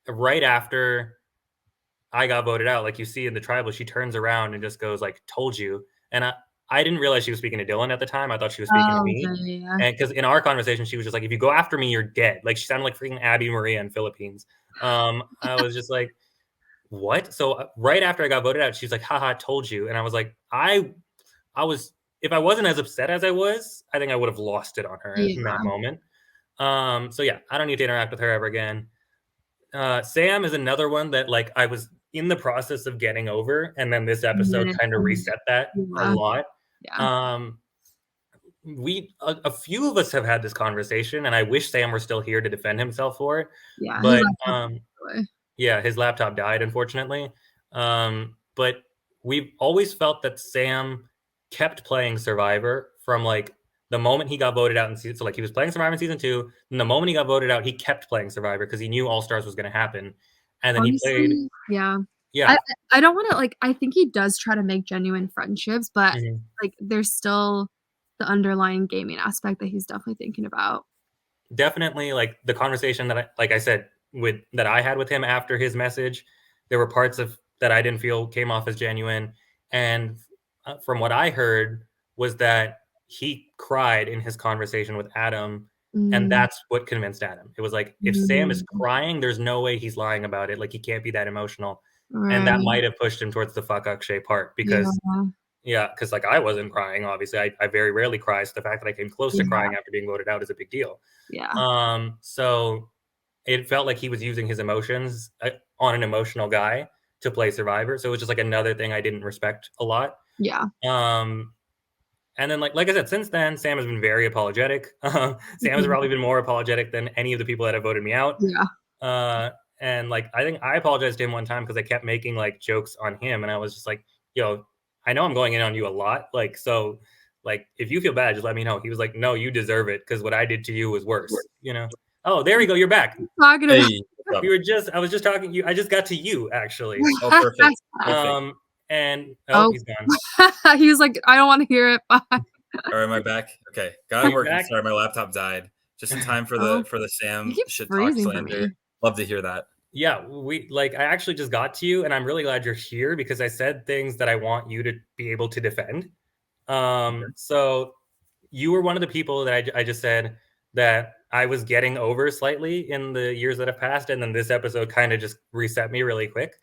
right after I got voted out, like you see in the tribal, she turns around and just goes like, "Told you." And I didn't realize she was speaking to Dylan at the time. I thought she was speaking to me. Yeah. And because in our conversation, she was just like, "If you go after me, you're dead." Like she sounded like freaking Abby Maria in Philippines. I was just like, "What?" So right after I got voted out, she's like, "Haha, told you." And I was like, I was, if I wasn't as upset as I was, I think I would have lost it on her in that moment. So yeah, I don't need to interact with her ever again. Sam is another one that like I was in the process of getting over, and then this episode kind of reset that a lot. A few of us have had this conversation, and I wish Sam were still here to defend himself for it. Yeah, But yeah, his laptop died, unfortunately. But we've always felt that Sam kept playing Survivor from like the moment he got voted out in season. So like he was playing Survivor in season 2, and the moment he got voted out, he kept playing Survivor because he knew All Stars was going to happen, and then honestly, he played. Yeah. Yeah, I don't want to like. I think he does try to make genuine friendships, but Mhm. like there's still the underlying gaming aspect that he's definitely thinking about. Definitely, like the conversation that like I said that I had with him after his message, there were parts of that I didn't feel came off as genuine, and from what I heard was that he cried in his conversation with Adam, and that's what convinced Adam. It was like, if Sam is crying, there's no way he's lying about it. Like he can't be that emotional, and that might have pushed him towards the fuck Akshay part because. Yeah, because like I wasn't crying. Obviously, I very rarely cry. So the fact that I came close to crying after being voted out is a big deal. So it felt like he was using his emotions on an emotional guy to play Survivor. So it was just like another thing I didn't respect a lot. And then like I said, since then, Sam has been very apologetic. Sam has probably been more apologetic than any of the people that have voted me out. And like I think I apologized to him one time because I kept making like jokes on him, and I was just like, "Yo, I know I'm going in on you a lot. Like, so, like, if you feel bad, just let me know." He was like, "No, you deserve it because what I did to you was worse." You know? Oh, there we go. You're back. Hey, I was just talking. I just got to you actually. Oh, perfect. And he's gone. He was like, "I don't want to hear it." Bye. All right, am I back? Okay, got it working. Sorry, my laptop died. Just in time for the Sam shit talk slander. Love to hear that. Yeah, I actually just got to you, and I'm really glad you're here because I said things that I want you to be able to defend. So you were one of the people that I just said that I was getting over slightly in the years that have passed, and then this episode kind of just reset me really quick.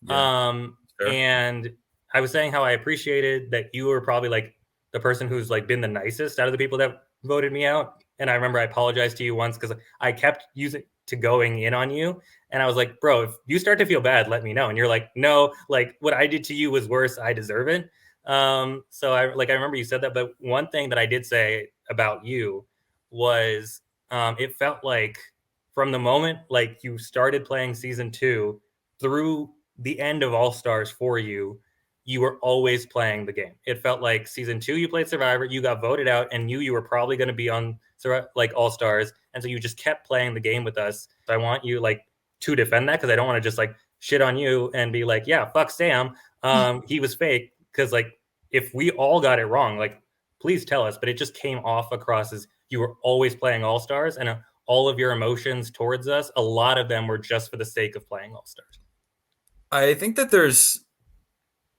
And I was saying how I appreciated that you were probably like the person who's like been the nicest out of the people that voted me out. And I remember I apologized to you once because I kept using to going in on you. And I was like, "Bro, if you start to feel bad, let me know." And you're like, "No, like what I did to you was worse. I deserve it." So I remember you said that. But one thing that I did say about you was it felt like from the moment like you started playing season 2 through the end of All Stars for you, you were always playing the game. It felt like season 2 you played Survivor, you got voted out, and knew you were probably going to be on like All Stars, and so you just kept playing the game with us. So I want you like to defend that because I don't want to just like shit on you and be like, "Yeah, fuck Sam, he was fake." Because like if we all got it wrong, like please tell us. But it just came off across as you were always playing All Stars, and all of your emotions towards us, a lot of them were just for the sake of playing All Stars. I think that there's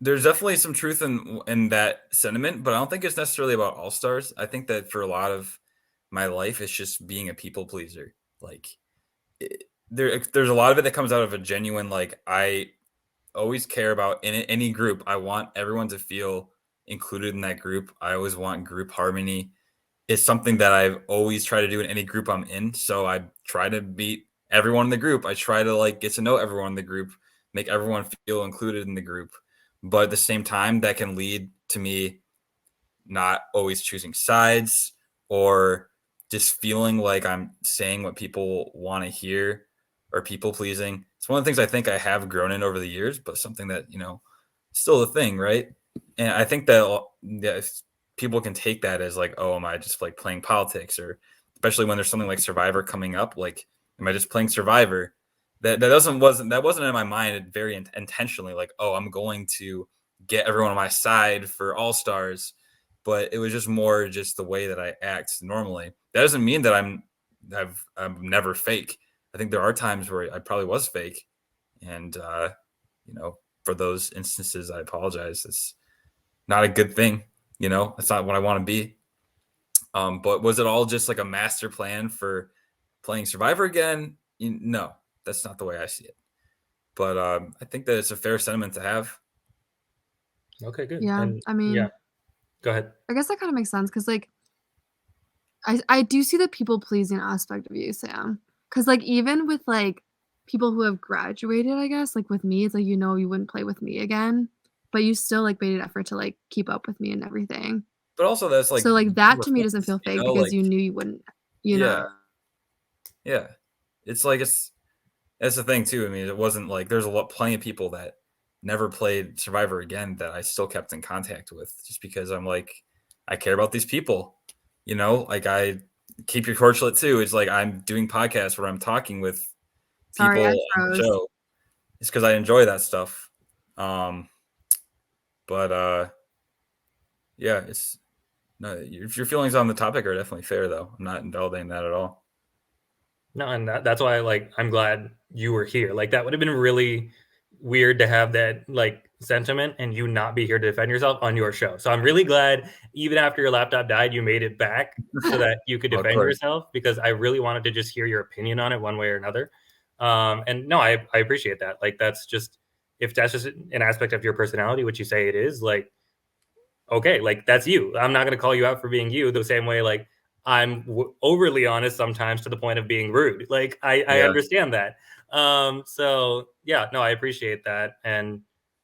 definitely some truth in that sentiment, but I don't think it's necessarily about All Stars. I think that for a lot of my life, it's just being a people pleaser. Like there's a lot of it that comes out of a genuine like I always care about in any group. I want everyone to feel included in that group. I always want group harmony. It's something that I've always tried to do in any group I'm in. So I try to meet everyone in the group. I try to like get to know everyone in the group, make everyone feel included in the group. But at the same time, that can lead to me not always choosing sides or just feeling like I'm saying what people want to hear or people pleasing. It's one of the things I think I have grown in over the years, but something that, still a thing, right? And I think that people can take that as like, oh, am I just like playing politics? Or especially when there's something like Survivor coming up, like, am I just playing Survivor? That wasn't in my mind very intentionally like, oh, I'm going to get everyone on my side for All Stars, but it was just more just the way that I act normally. That doesn't mean that I'm never fake. I think there are times where I probably was fake, and for those instances, I apologize. It's not a good thing. It's not what I want to be. But was it all just like a master plan for playing Survivor again? No, that's not the way I see it. But I think that it's a fair sentiment to have. Okay, good. Yeah, And, I mean, yeah, go ahead. I guess that kind of makes sense because, like, I do see the people pleasing aspect of you, Sam. Because, like, even with like people who have graduated, I guess, like with me, it's like, you wouldn't play with me again, but you still like made an effort to like keep up with me and everything. But also, that's like So like that we're to me doesn't feel friends, fake because like, you knew you wouldn't, yeah, yeah. It's like that's the thing too. I mean, it wasn't like there's plenty of people that never played Survivor again that I still kept in contact with, just because I'm like, I care about these people. Like I keep your torch lit too. It's like I'm doing podcasts where I'm talking with people Sorry, I on the froze. show. It's because I enjoy that stuff. But yeah, it's no, your feelings on the topic are definitely fair, though. I'm not invalidating that at all. No, and that's why I'm glad you were here. Like that would have been really weird to have that like sentiment and you not be here to defend yourself on your show. So I'm really glad even after your laptop died, you made it back so that you could defend yourself, because I really wanted to just hear your opinion on it one way or another. And no, I appreciate that. Like that's just, if that's just an aspect of your personality, which you say it is, like, okay, like that's you. I'm not going to call you out for being you the same way like I'm overly honest sometimes to the point of being rude. Like I understand that. So yeah, no, I appreciate that. And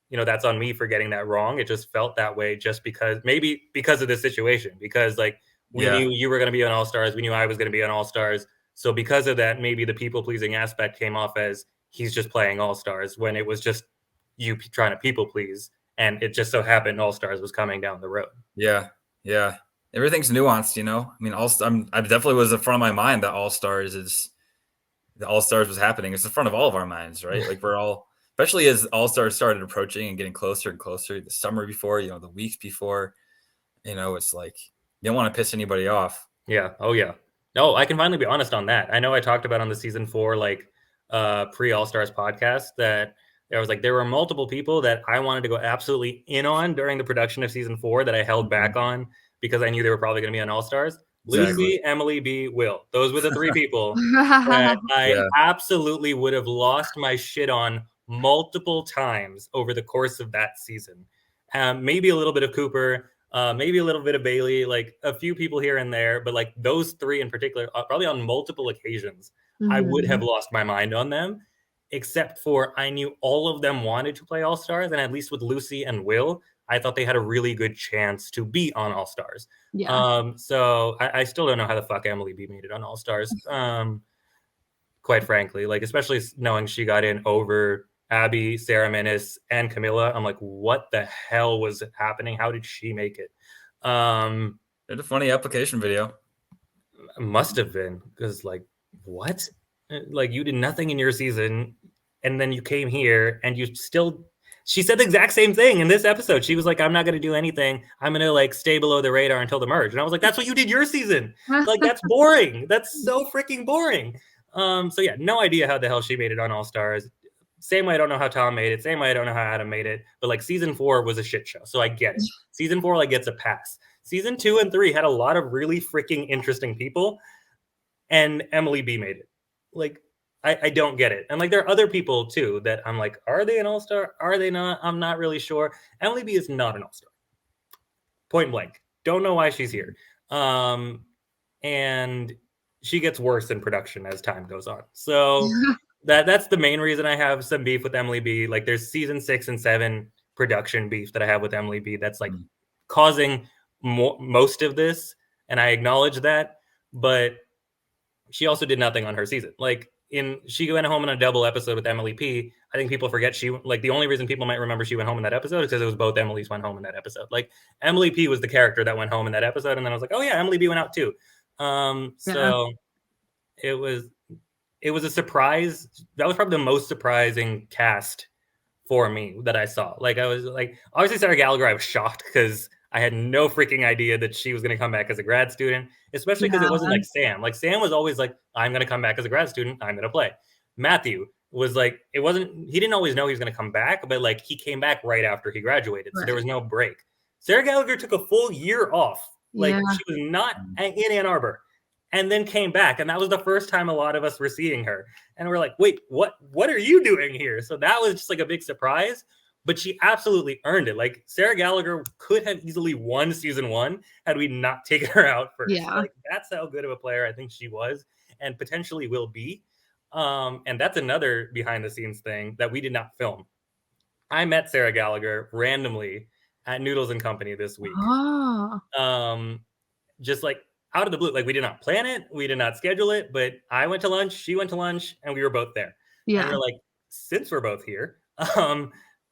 that's on me for getting that wrong. It just felt that way just maybe because of this situation, because like we knew you were going to be on All Stars. We knew I was going to be on All Stars. So because of that, maybe the people pleasing aspect came off as he's just playing All Stars when it was just you trying to people please. And it just so happened All Stars was coming down the road. Yeah. Everything's nuanced, I mean, I definitely was in front of my mind that All Stars was happening. It's in front of all of our minds, right? Like we're all, especially as All Stars started approaching and getting closer and closer. The summer before, the weeks before, it's like you don't want to piss anybody off. Yeah. Oh yeah. No, I can finally be honest on that. I know I talked about on the season 4 pre All Stars podcast that there were multiple people that I wanted to go absolutely in on during the production of season 4 that I held back on because I knew they were probably going to be on All Stars. Exactly. Lucy, Emily B, Will. Those were the 3 people that I absolutely would have lost my shit on multiple times over the course of that season. Maybe a little bit of Cooper, maybe a little bit of Bailey, like a few people here and there, but like those 3 in particular, probably on multiple occasions, I would have lost my mind on them. Except for I knew all of them wanted to play All Stars, and at least with Lucy and Will, I thought they had a really good chance to be on All Stars. Yeah. So I still don't know how the fuck Emily B made it on All Stars. Quite frankly, like especially knowing she got in over Abby, Sarah Menace, and Camilla, I'm like, what the hell was happening? How did she make it? It's a funny application video. Must have been, because like, what? Like you did nothing in your season, and then you came here and you still. She said the exact same thing in this episode. She was like, "I'm not going to do anything. I'm going to like stay below the radar until the merge." And I was like, "That's what you did your season. Like that's boring. That's so freaking boring." So yeah, no idea how the hell she made it on All Stars. Same way I don't know how Tom made it. Same way I don't know how Adam made it. But like season 4 was a shit show, so I get it. Season 4 like gets a pass. Season 2 and 3 had a lot of really freaking interesting people, and Emily B made it. Like, I don't get it. And like, there are other people too that I'm like, are they an all-star? Are they not? I'm not really sure. Emily B is not an all-star. Point blank. Don't know why she's here. And she gets worse in production as time goes on. So that's the main reason I have some beef with Emily B. Like, there's season 6 and 7 production beef that I have with Emily B. That's like causing most of this, and I acknowledge that, but she also did nothing on her season. Like she went home in a double episode with Emily P. I think people forget the only reason people might remember she went home in that episode is because it was both Emily's went home in that episode. Like Emily P was the character that went home in that episode, and then I was like, oh yeah, Emily B went out too. So it was a surprise. That was probably the most surprising cast for me that I saw. Like I was like, obviously Sarah Gallagher, I was shocked because I had no freaking idea that she was going to come back as a grad student, especially because it wasn't like Sam. Like Sam was always like, I'm going to come back as a grad student. I'm going to play. Matthew, was like, it wasn't, he didn't always know he was going to come back, but like he came back right after he graduated. So there was no break. Sarah Gallagher took a full year off. Like she was not in Ann Arbor and then came back. And that was the first time a lot of us were seeing her. And we're like, wait, what are you doing here? So that was just like a big surprise, but she absolutely earned it. Like Sarah Gallagher could have easily won season 1 had we not taken her out first. Yeah. Like that's how good of a player I think she was and potentially will be. And that's another behind the scenes thing that we did not film. I met Sarah Gallagher randomly at Noodles and Company this week. Just like out of the blue, like we did not plan it, we did not schedule it, but I went to lunch, she went to lunch, and we were both there. And we're like, since we're both here,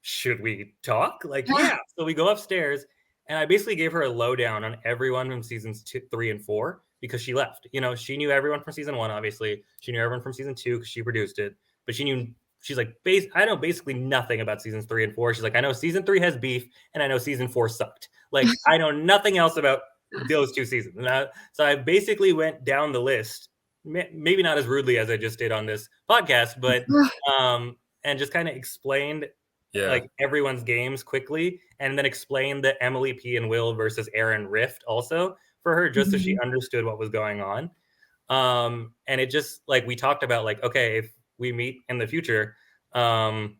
should we talk? Like, yeah. So we go upstairs, and I basically gave her a lowdown on everyone from seasons 2, 3, and 4 because she left. You know, she knew everyone from season 1, obviously. She knew everyone from season 2 because she produced it. But she's like, I know basically nothing about seasons 3 and 4. She's like, I know season 3 has beef, and I know season 4 sucked. Like, I know nothing else about those 2 seasons. So I basically went down the list, maybe not as rudely as I just did on this podcast, but and just kind of explained like everyone's games quickly, and then explained the Emily P and Will versus Aaron rift also for her, just so she understood what was going on. And it just like we talked about like, okay, if we meet in the future, and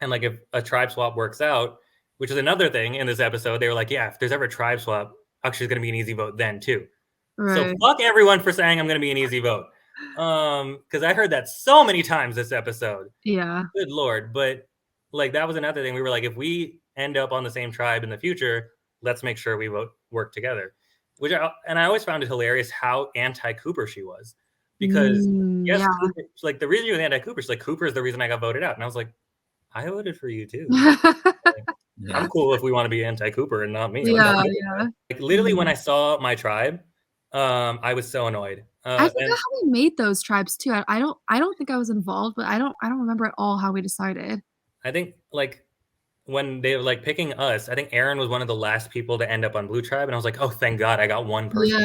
like if a tribe swap works out, which is another thing in this episode, they were like, yeah, if there's ever a tribe swap, actually it's going to be an easy vote then too. So fuck everyone for saying I'm going to be an easy vote. Because I heard that so many times this episode. Yeah. Good Lord. But like that was another thing. We were like, if we end up on the same tribe in the future, let's make sure we work together. And I always found it hilarious how anti-Cooper she was. Because Cooper, like the reason you were anti-Cooper, she's like, Cooper is the reason I got voted out. And I was like, I voted for you too. I'm cool if we want to be anti-Cooper and not me. Like literally when I saw my tribe, I was so annoyed. I forgot how we made those tribes too. I don't think I was involved, but I don't remember at all how we decided. I think like when they were like picking us, I think Aaron was one of the last people to end up on Blue Tribe, and I was like, oh, thank God, I got one person.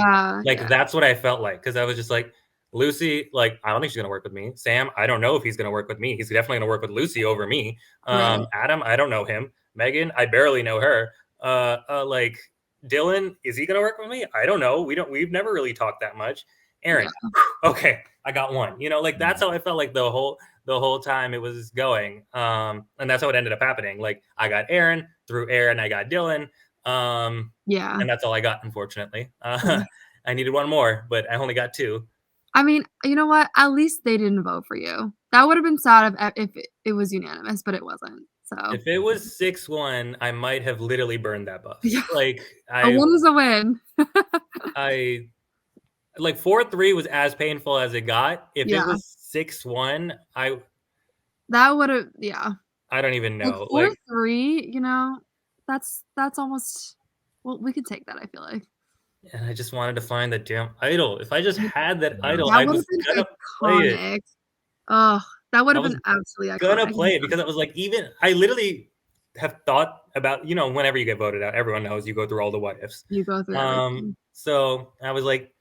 That's what I felt like, because I was just like, Lucy, like I don't think she's gonna work with me. Sam, I don't know if he's gonna work with me. He's definitely gonna work with Lucy over me. Adam, I don't know him. Megan, I barely know her. Like Dylan, is he gonna work with me? I don't know. We've never really talked that much. Aaron, okay, I got one. You know, like that's how I felt like the whole time it was going. And that's how it ended up happening. Like I got Aaron, through Aaron I got Dylan. And that's all I got, unfortunately. I needed one more, but I only got 2. I mean, you know what? At least they didn't vote for you. That would have been sad if it was unanimous, but it wasn't. So if it was 6-1, I might have literally burned that buff. Like a win is a win. I like 4-3 was as painful as it got. If it was 6-1, that would have I don't even know. Like 4-3, you know, that's almost, well, we could take that, I feel like. And I just wanted to find the damn idol. If I just had that idol, I was gonna play it. Oh, that would have been absolutely iconic. Gonna play it because I was like, I literally have thought about, you know, whenever you get voted out, everyone knows you go through all the what ifs. You go through everything. So I was like,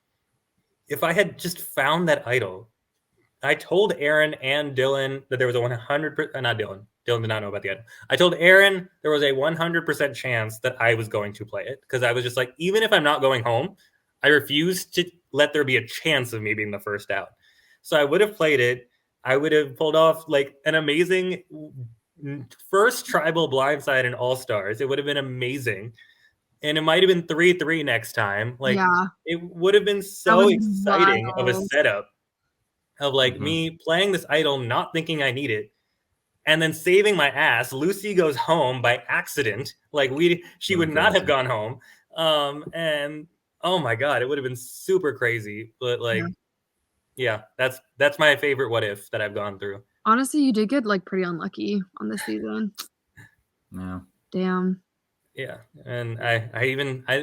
if I had just found that idol, I told Aaron and Dylan that there was a 100%, not Dylan. Dylan did not know about the idol. I told Aaron there was a 100% chance that I was going to play it because I was just like, even if I'm not going home, I refuse to let there be a chance of me being the first out. So I would have played it. I would have pulled off like an amazing first tribal blindside in All Stars. It would have been amazing. And it might have been 3-3 next time. Like it would have been so exciting of a setup of like me playing this idol, not thinking I need it, and then saving my ass. Lucy goes home by accident. Like she would not have gone home. And oh my God, it would have been super crazy. But like, yeah, that's my favorite what if that I've gone through. Honestly, you did get like pretty unlucky on this season. Yeah. Damn. Yeah. And I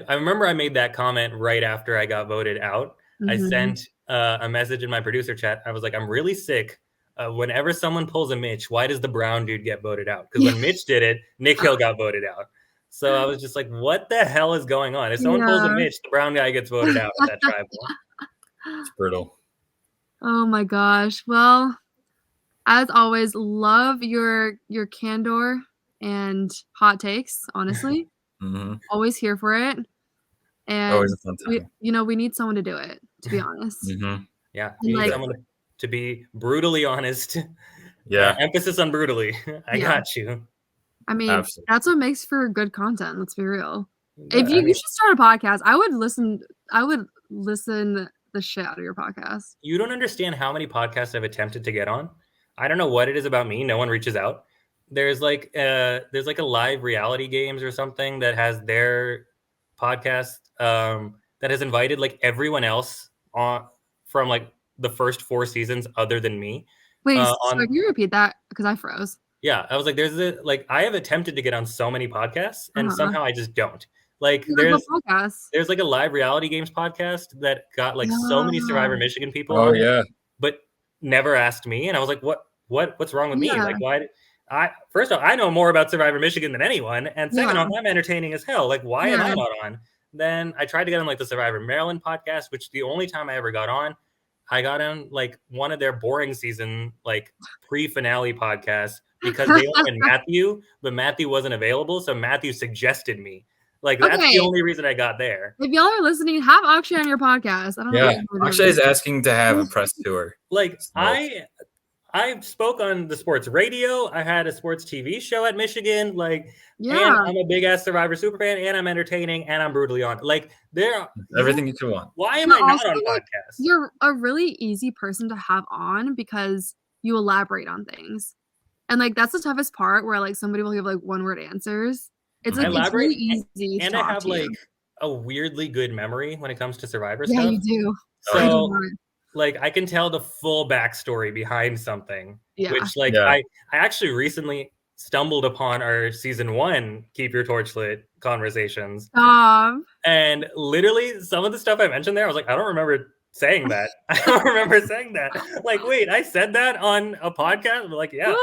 remember I made that comment right after I got voted out. I sent a message in my producer chat. I was like, I'm really sick. Whenever someone pulls a Mitch, why does the brown dude get voted out? Because when Mitch did it, Nick Hill got voted out. So I was just like, what the hell is going on? If someone pulls a Mitch, the brown guy gets voted out at that tribal. It's brutal. Oh my gosh. Well, As always, love your candor and hot takes. Honestly, always here for it. And Always a fun time. we need someone to do it. To be honest. Yeah, you need someone to be brutally honest. Yeah. Emphasis on brutally. I got you. I mean, Absolutely. That's what makes for good content. Let's be real. Yeah, If you should start a podcast, I would listen the shit out of your podcast. You don't understand how many podcasts I've attempted to get on. I don't know what it is about me. No one reaches out. There's like a live reality games or something that has their podcast that has invited like everyone else on from like the first 4 seasons other than me. Wait, can you repeat that? Because I froze. Yeah, I was like, I have attempted to get on so many podcasts and somehow I just don't. Like there's like a live reality games podcast that got like so many Survivor Michigan people on it, but never asked me. And I was like, what's wrong with me? Like, why? First off, I know more about Survivor Michigan than anyone, and second off, I'm entertaining as hell. Like, why am I not on? Then I tried to get on like the Survivor Maryland podcast, which the only time I ever got on, I got on like one of their boring season like pre-finale podcasts because they wanted Matthew, but Matthew wasn't available, so Matthew suggested me. Like that's the only reason I got there. If y'all are listening, have Akshay on your podcast. I don't know. Akshay is asking to have a press tour. Like I spoke on the sports radio. I had a sports TV show at Michigan. Like, and I'm a big ass Survivor super fan, and I'm entertaining, and I'm brutally on. Like, everything you could want. Why am I not on podcasts? You're a really easy person to have on because you elaborate on things, and like that's the toughest part where like somebody will give like one word answers. It's like it's really easy. And I have like a weirdly good memory when it comes to Survivor stuff. Yeah, you do. So. Like I can tell the full backstory behind something, which like I actually recently stumbled upon our season 1 Keep Your Torch Lit conversations. And literally some of the stuff I mentioned there, I was like, I don't remember saying that. I don't remember saying that. Like, wait, I said that on a podcast? I'm like, yeah.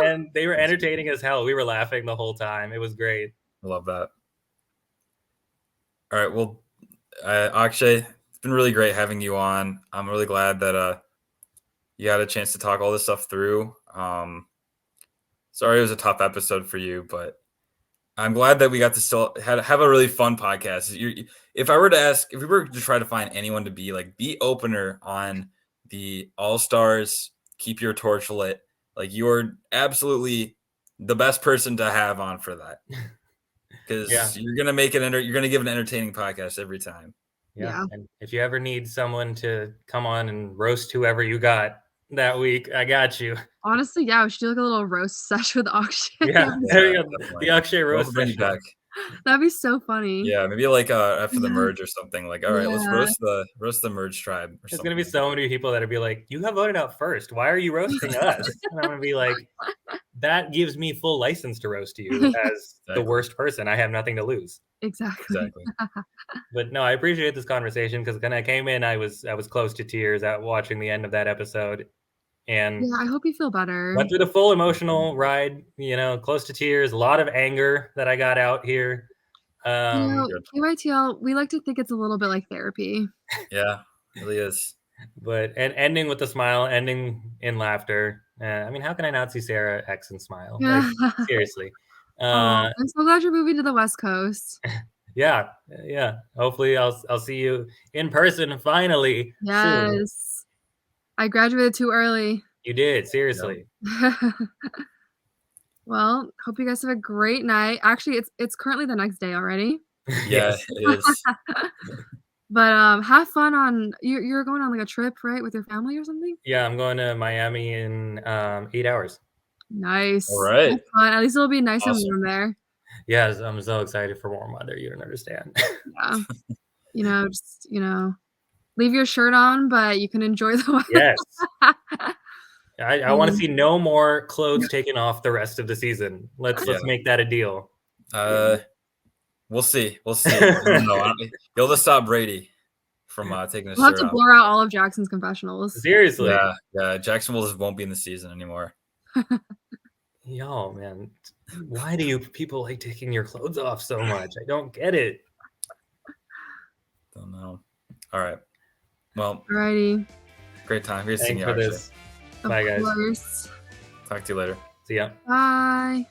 And they were entertaining as hell. We were laughing the whole time. It was great. I love that. All right. Well, Akshay, been really great having you on. I'm really glad that you had a chance to talk all this stuff through. Sorry it was a tough episode for you, but I'm glad that we got to still have a really fun podcast. If we were to try to find anyone to be like the opener on the All-Stars Keep Your Torch Lit, like you're absolutely the best person to have on for that. Because you're gonna make it you're gonna give an entertaining podcast every time. Yeah. And if you ever need someone to come on and roast whoever you got that week, I got you. Honestly, we should do like a little roast session with Akshay. Yeah, there you go. The Akshay roast session. Back. That'd be so funny. Yeah, maybe like after the merge or something. Like, all right, let's roast the merge tribe. There's gonna be so many people that'll be like, "You got voted out first. Why are you roasting us?" And I'm gonna be like, "That gives me full license to roast you as the worst person. I have nothing to lose." Exactly. But no, I appreciate this conversation because when I came in, I was close to tears at watching the end of that episode. And I hope you feel better. Went through the full emotional ride, close to tears, a lot of anger that I got out here. KYTL, we like to think it's a little bit like therapy. Yeah, it really is. But ending with a smile, ending in laughter. I mean, how can I not see Sarah X and smile? Like, seriously. I'm so glad you're moving to the West Coast. Yeah. Hopefully, I'll see you in person finally. Yes. Soon. I graduated too early. You did, seriously. Well, hope you guys have a great night. Actually, it's currently the next day already. Yeah, it is. But have fun on you're going on like a trip, right, with your family or something? Yeah, I'm going to Miami in 8 hours. Nice. All right. At least it'll be nice and warm there. Yes, I'm so excited for warm weather. You don't understand. Yeah. Just leave your shirt on, but you can enjoy the weather. Yes. I want to see no more clothes taken off the rest of the season. Let's make that a deal. We'll see. You'll just stop Brady from taking his shirt off. We'll have to blur out all of Jackson's confessionals. Seriously. Yeah. Jackson won't be in the season anymore. Yo, man. Why do you people like taking your clothes off so much? I don't get it. Don't know. All right. Well. Alrighty. Great time. Great seeing you, Akshay. Bye, guys. Talk to you later. See ya. Bye.